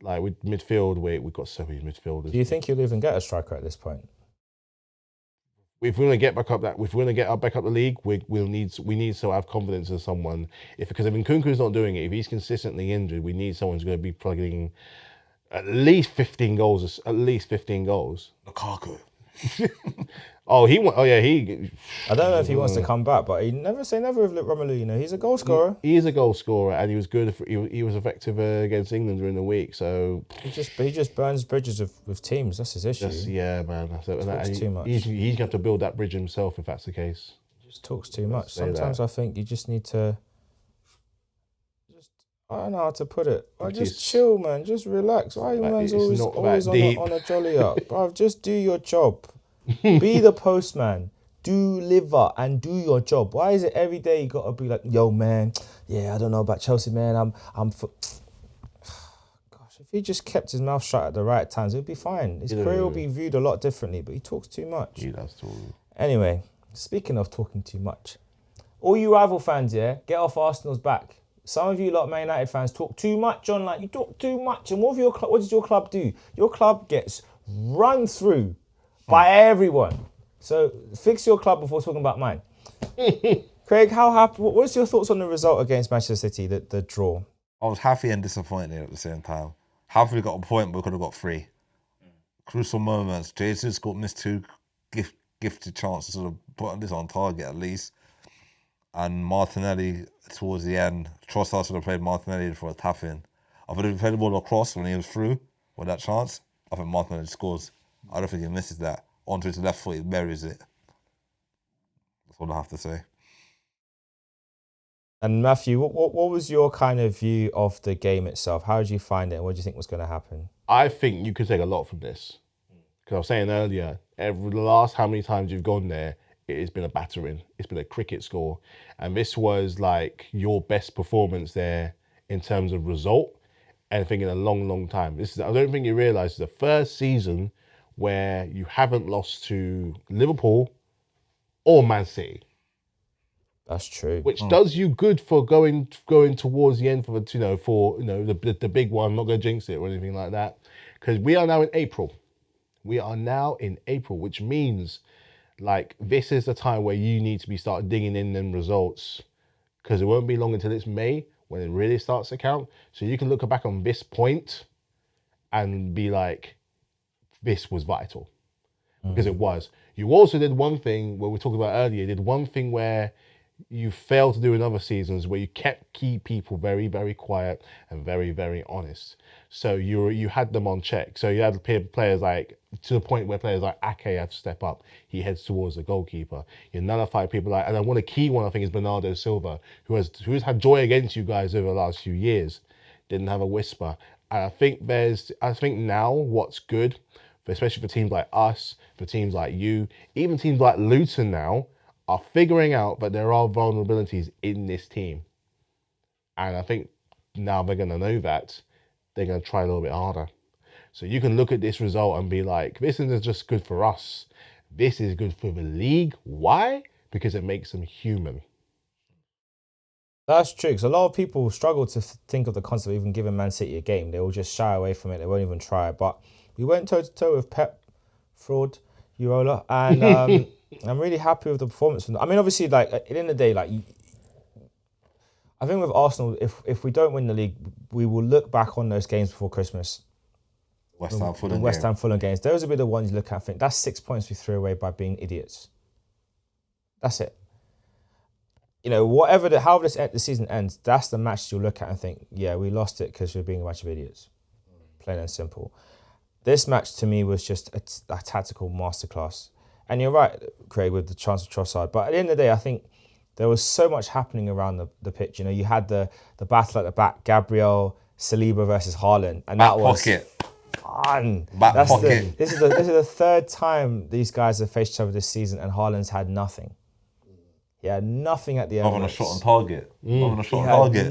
Like with midfield, we've got so many midfielders. Do you think you'll even get a striker at this point? If we're going to get back up the league, we need to have confidence in someone. Because if Nkunku's not doing it, if he's consistently injured, we need someone who's going to be plugging at least 15 goals. Lukaku. He. I don't know if he wants to come back, but he never say never with Romelu. He's a goal scorer. He is a goal scorer, and he was good. He was effective against England during the week. So he just burns bridges with teams. That's his issue. Yeah, man. Talks too much. He's going to have to build that bridge himself if that's the case. He just talks too much. Sometimes I think you just need to. I don't know how to put it. Just chill, man. Just relax. Why you man's always on a jolly up? Bro, just do your job. Be the postman. Deliver and do your job. Why is it every day you gotta be like, yo, man? Yeah, I don't know about Chelsea, man. Gosh, If he just kept his mouth shut at the right times, it would be fine. His career will be viewed a lot differently, but he talks too much. He does talk. Anyway, speaking of talking too much, all you rival fans, yeah, get off Arsenal's back. Some of you lot Man United fans talk too much online. You talk too much. And what does your club do? Your club gets run through by everyone. So fix your club before talking about mine. Craig, how happy? What's your thoughts on the result against Manchester City, the draw? I was happy and disappointed at the same time. Happy we got a point, but we could have got 3. Crucial moments. Jesus got missed 2 gifted chances to put this on target at least. And Martinelli towards the end. Trossard should have played Martinelli for a tap in. I thought if he played the ball across when he was through with that chance, I think Martinelli scores. I don't think he misses that. Onto his left foot, he buries it. That's all I have to say. And Matthew, what was your kind of view of the game itself? How did you find it and what do you think was going to happen? I think you could take a lot from this. Because I was saying earlier, the last how many times you've gone there, it has been a battering. It's been a cricket score. And this was like your best performance there in terms of result, and I think in a long, long time. I don't think you realise, the first season where you haven't lost to Liverpool or Man City. That's true. Which does you good for going towards the end for the big one. I'm not going to jinx it or anything like that, because we are now in April. Which means like this is the time where you need to be start digging in them results, because it won't be long until it's May when it really starts to count. So you can look back on this point and be like, this was vital, because it was. You also did one thing where we talked about earlier. You did one thing where you failed to do in other seasons, where you kept key people very, very quiet and very, very honest. So you had them on check. So you had players like, to the point where players like Ake had to step up. He heads towards the goalkeeper. You nullify people like, and then a key one I think is Bernardo Silva, who's had joy against you guys over the last few years. Didn't have a whisper. And I think now what's good, especially for teams like us, for teams like you, even teams like Luton now, are figuring out that there are vulnerabilities in this team. And I think now they're going to know that, they're going to try a little bit harder. So you can look at this result and be like, this isn't just good for us. This is good for the league. Why? Because it makes them human. That's true, because a lot of people struggle to think of the concept of even giving Man City a game. They will just shy away from it. They won't even try it. But we went toe-to-toe with Pep, fraud, Urola, and I'm really happy with the performance. I mean, obviously, like at the end of the day, like I think with Arsenal, if we don't win the league, we will look back on those games before Christmas. West Ham Fulham games. Those will be the ones you look at and think, that's 6 points we threw away by being idiots. That's it. You know, however the season ends, that's the match you'll look at and think, yeah, we lost it because we're being a bunch of idiots. Plain and simple. This match to me was just a tactical masterclass. And you're right, Craig, with the chance of Trossard. But at the end of the day, I think there was so much happening around the pitch. You know, you had the battle at the back, Gabriel, Saliba versus Haaland, and that was fun. This is the third time these guys have faced each other this season, and Haaland's had nothing. He had nothing at the end. Not on a shot on target.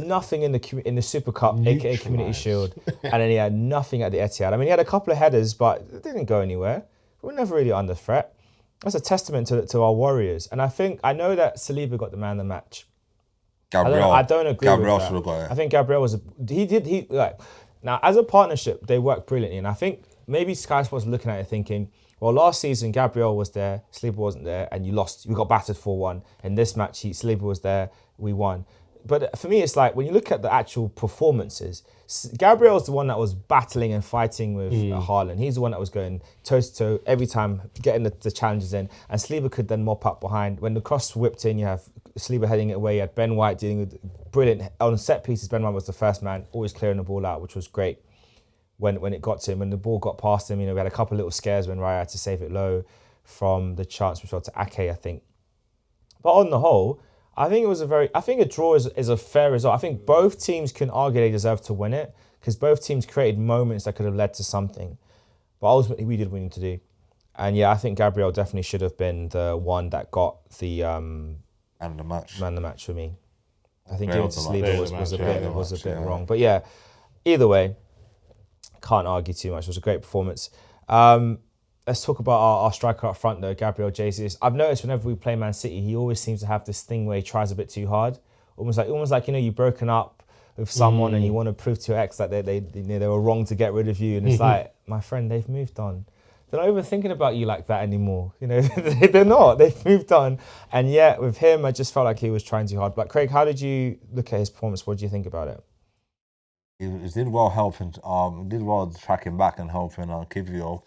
Nothing in the Super Cup, aka Community Shield, and then he had nothing at the Etihad. I mean, he had a couple of headers, but it didn't go anywhere. We were never really under threat. That's a testament to our Warriors. And I know that Saliba got the man of the match. I don't agree with that. Should have got it. I think Gabriel now, as a partnership, they work brilliantly. And I think maybe Sky Sports looking at it thinking, well, last season, Gabriel was there, Saliba wasn't there, and you lost. You got battered 4-1. In this match, Saliba was there, we won. But for me, it's like, when you look at the actual performances, Gabriel's the one that was battling and fighting with Haaland. He's the one that was going toe-to-toe every time, getting the challenges in. And Saliba could then mop up behind. When the cross whipped in, you have Saliba heading it away. You had Ben White dealing with brilliant. On set pieces, Ben White was the first man, always clearing the ball out, which was great. When it got to him, when the ball got past him, we had a couple of little scares when Raya had to save it low from the chance which got to Ake, I think. But on the whole, I think a draw is a fair result. I think both teams can argue they deserve to win it, because both teams created moments that could have led to something. But ultimately, we did what we needed to do. And yeah, I think Gabriel definitely should have been the one that got the man of the match for me. I think giving it to Saliba was a bit wrong. But yeah, either way, Can't argue too much. It was a great performance. Let's talk about our striker up front though, Gabriel Jesus. I've noticed whenever we play Man City, he always seems to have this thing where he tries a bit too hard. Almost like you've broken up with someone and you want to prove to your ex that they were wrong to get rid of you, and it's like, my friend, they've moved on. They're not even thinking about you like that anymore. They're not. They've moved on. And yet with him, I just felt like he was trying too hard. But Craig, how did you look at his performance? What did you think about it? He did well helping, did well tracking back and helping Kivio.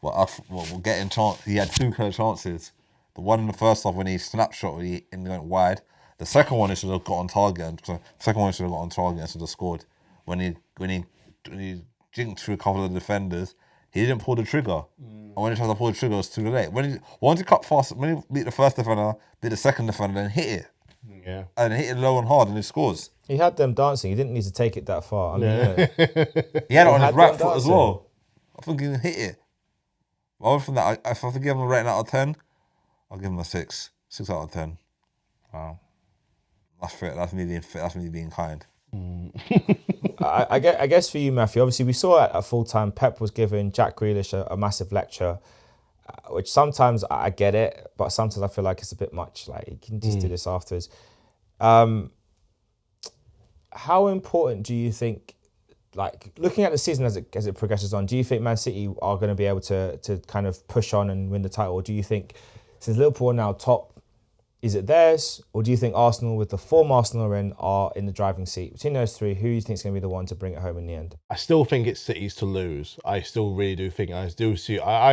But we'll get in chance. He had two clear chances. The one in the first half when he snapshot and he went wide. The second one he should have got on target. The second one he should have got on target and should have scored. When he jinked through a couple of defenders, he didn't pull the trigger. And when he tried to pull the trigger, it was too late. Once he cut fast, when he beat the first defender, beat the second defender, then hit it. Yeah. And hit it low and hard, and he scores. He had them dancing. He didn't need to take it that far. I mean, He had it on his right them foot as dancing. well. I think he hit it. Other than that, if I have to give him a rating out of 10, I'll give him a 6. 6 out of 10. Wow. That's fair. That's me being kind. I guess for you, Matthew, obviously we saw at full time Pep was giving Jack Grealish a massive lecture, which sometimes I get it, but sometimes I feel like it's a bit much. Like, you can just do this afterwards. How important do you think, like looking at the season as it progresses on, do you think Man City are going to be able to kind of push on and win the title? Or do you think, since Liverpool are now top, is it theirs? Or do you think Arsenal, with the form Arsenal are in the driving seat? Between those three, who do you think is going to be the one to bring it home in the end? I still think it's City's to lose. I still really do think. I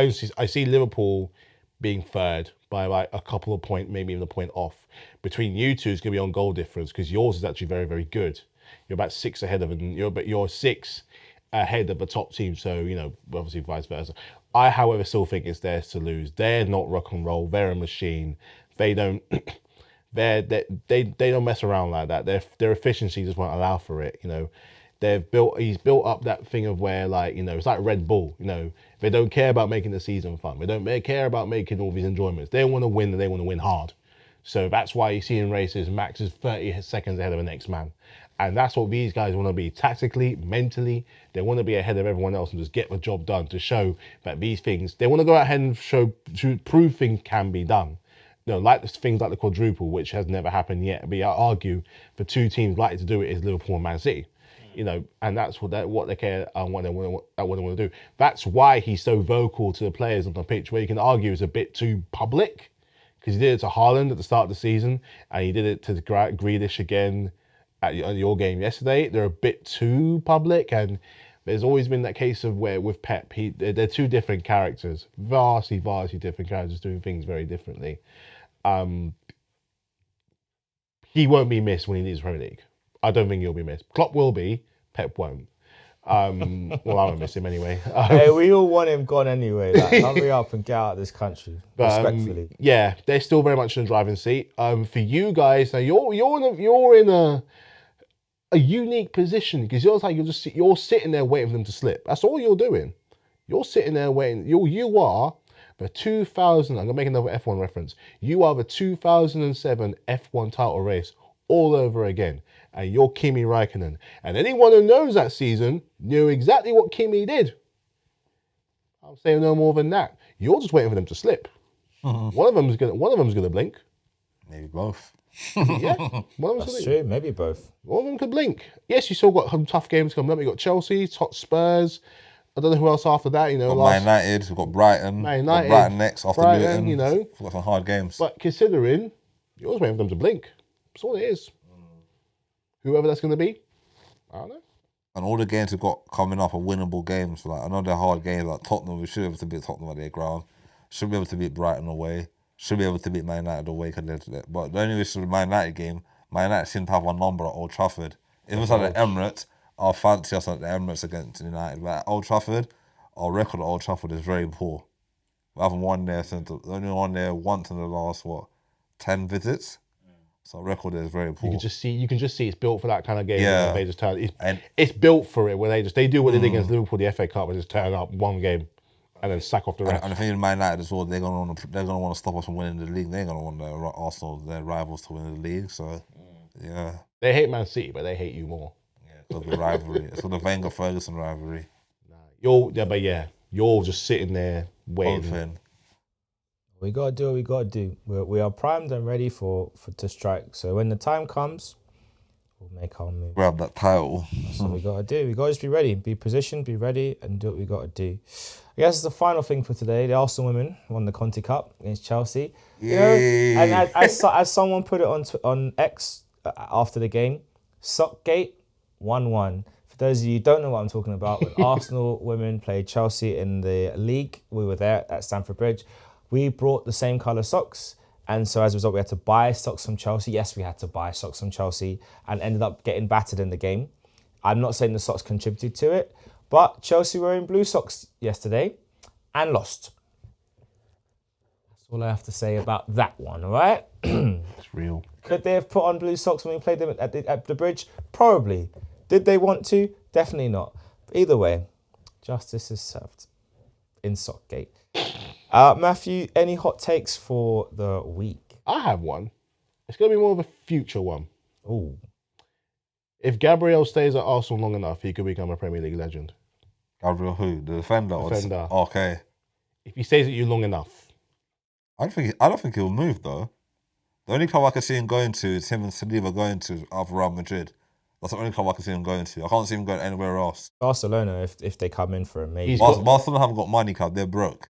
see Liverpool being third by like a couple of points, maybe even a point off. Between you two, it's going to be on goal difference because yours is actually very, very good. You're about 6 ahead of them. You're 6 ahead of the top team. So, obviously vice versa. I, however, still think it's theirs to lose. They're not rock and roll. They're a machine. They don't. They don't mess around like that. Their efficiency just won't allow for it. He's built up that thing of where, like, it's like Red Bull. They don't care about making the season fun. They don't care about making all these enjoyments. They want to win, and they want to win hard. So that's why you see in races, Max is 30 seconds ahead of the next man. And that's what these guys want to be tactically, mentally. They want to be ahead of everyone else and just get the job done to show that these things, they want to go ahead and to prove things can be done. Like things like the quadruple, which has never happened yet. But I argue for two teams likely to do it is Liverpool and Man City. And that's what they care and what they want to do. That's why he's so vocal to the players on the pitch, where you can argue it's a bit too public, because he did it to Haaland at the start of the season, and he did it to Grealish again at your game yesterday. They're a bit too public, and there's always been that case of where with Pep, they're two different characters, vastly different characters doing things very differently. He won't be missed when he leaves the Premier League. I don't think he'll be missed. Klopp will be, Pep won't. Well, I won't miss him anyway. Hey, we all want him gone anyway. Like, hurry up and get out of this country, respectfully. Yeah, they're still very much in the driving seat. For you guys, now you're in a unique position, because you're sitting there waiting for them to slip. That's all you're doing. You're sitting there waiting. You are the 2000. I'm gonna make another F1 reference. You are the 2007 F1 title race all over again, and you're Kimi Räikkönen. And anyone who knows that season knew exactly what Kimi did. I'll say no more than that. You're just waiting for them to slip. One of them's gonna blink. Maybe both. Yeah, That's true. Maybe both. One of them could blink. Yes, you still got some tough games coming up. You got Chelsea, Spurs. I don't know who else after that. Man United. We've got Brighton. Man United. Got Brighton next after Brighton, Luton. We've got some hard games. But considering, you're just waiting for them to blink. That's all it is. Whoever that's going to be, I don't know. And all the games we've got coming up are winnable games. Like, I know they're hard games. Like Tottenham, we should be able to beat Tottenham at their ground. Should be able to beat Brighton away. Should be able to beat Man United away. But the only issue with the Man United game, Man United seem to have one number at Old Trafford. If it's at the Emirates, I'll fancy us at the Emirates against United. But at Old Trafford, our record at Old Trafford is very poor. We haven't won there since, only won there once in the last, 10 visits? So our record is very poor. You can just see it's built for that kind of game. Yeah. They just turn. It's built for it, where they do what they did against Liverpool, the FA Cup, and just turn up one game and then sack off the rest. And I think in Man United as well, they're gonna want to stop us from winning the league. They're gonna want Arsenal, their rivals, to win the league. So yeah, they hate Man City, but they hate you more. Yeah, because of the rivalry. It's called the Wenger-Ferguson rivalry. Nah, You're just sitting there waiting. Hoping. We gotta do what we gotta do. We are primed and ready for to strike. So when the time comes, we'll make our move. Grab that title. That's what we gotta do. We gotta just be ready, be positioned, be ready, and do what we gotta do. I guess the final thing for today: the Arsenal women won the Conti Cup against Chelsea. You know, and as someone put it on X after the game, Sockgate 1-1. For those of you who don't know what I'm talking about, when Arsenal women played Chelsea in the league, we were there at Stamford Bridge. We brought the same colour socks, and so as a result, we had to buy socks from Chelsea. Yes, we had to buy socks from Chelsea, and ended up getting battered in the game. I'm not saying the socks contributed to it, but Chelsea were in blue socks yesterday and lost. That's all I have to say about that one, all right? It's real. Could they have put on blue socks when we played them at the bridge? Probably. Did they want to? Definitely not. But either way, justice is served in Sockgate. Matthew, any hot takes for the week? I have one. It's going to be more of a future one. Ooh. If Gabriel stays at Arsenal long enough, he could become a Premier League legend. Gabriel who? The defender? Defender. Okay. If he stays at you long enough. I don't think he'll move though. The only club I can see him going to is him and Saliba going to after Real Madrid. That's the only club I can see him going to. I can't see him going anywhere else. Barcelona, if they come in for him, maybe. Barcelona haven't got money, club. They're broke.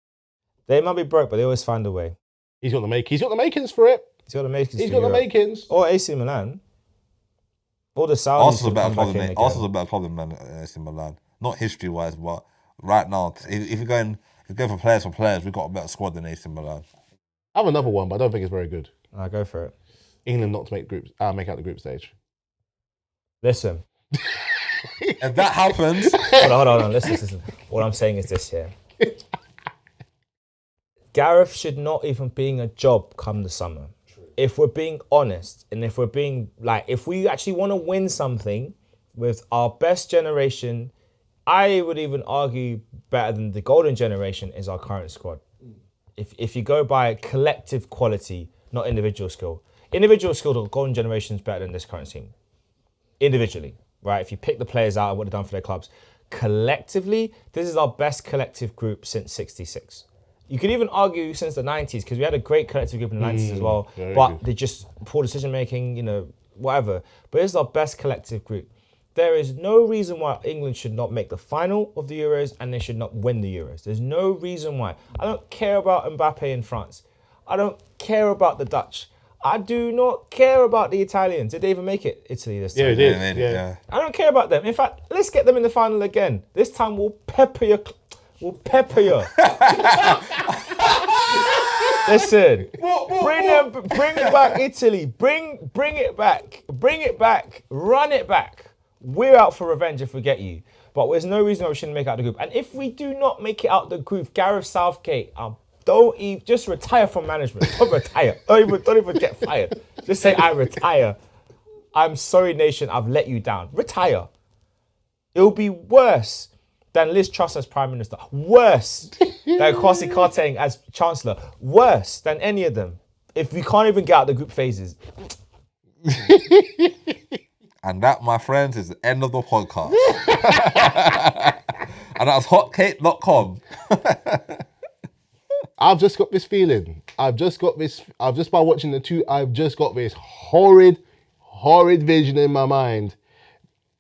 They might be broke, but they always find a way. He's got the makings for it. He's got the makings. He's got the makings. Or AC Milan. Or the Saudis. Arsenal's a better club than AC Milan. Not history-wise, but right now, if you're going for players, we've got a better squad than AC Milan. I have another one, but I don't think it's very good. I'll go for it. England not to make out the group stage. Listen. If that happens... Hold on. Listen. All I'm saying is this here. Gareth should not even be in a job come the summer. True. If we're being honest, and if we actually want to win something with our best generation, I would even argue better than the golden generation is our current squad. If you go by collective quality, not individual skill. Individual skill, the golden generation is better than this current team. Individually, right? If you pick the players out and what they've done for their clubs. Collectively, this is our best collective group since '66. You could even argue since the 90s, because we had a great collective group in the 90s as well, but they just poor decision making, whatever. But it's our best collective group. There is no reason why England should not make the final of the Euros and they should not win the Euros. There's no reason why. I don't care about Mbappe in France. I don't care about the Dutch. I do not care about the Italians. Did they even make it, Italy, this time? Yeah, they did. Yeah. I don't care about them. In fact, let's get them in the final again. This time we'll pepper you. Listen, bring back Italy. Bring it back. Run it back. We're out for revenge if we get you. But there's no reason why we shouldn't make it out the group. And if we do not make it out the group, Gareth Southgate, just retire from management. Don't retire. Don't even get fired. Just say I retire. I'm sorry, nation. I've let you down. Retire. It'll be worse than Liz Truss as Prime Minister. Worse than Kwasi Kwarteng as Chancellor. Worse than any of them. If we can't even get out the group phases. And that, my friends, is the end of the podcast. And that's hotcake.com. I've just got this feeling. I've just by watching the two, I've just got this horrid vision in my mind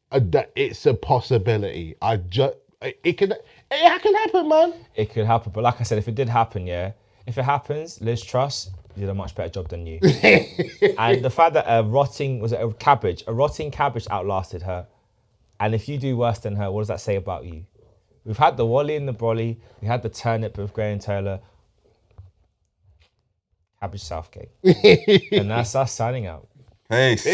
that it's a possibility. It can happen, man. It could happen, but like I said, if it did happen, if it happens, Liz Truss did a much better job than you. And the fact that a rotting cabbage outlasted her, and if you do worse than her, what does that say about you? We've had the Wally and the Brolly, we had the turnip with Graham Taylor. Cabbage Southgate. And that's us signing out. Peace.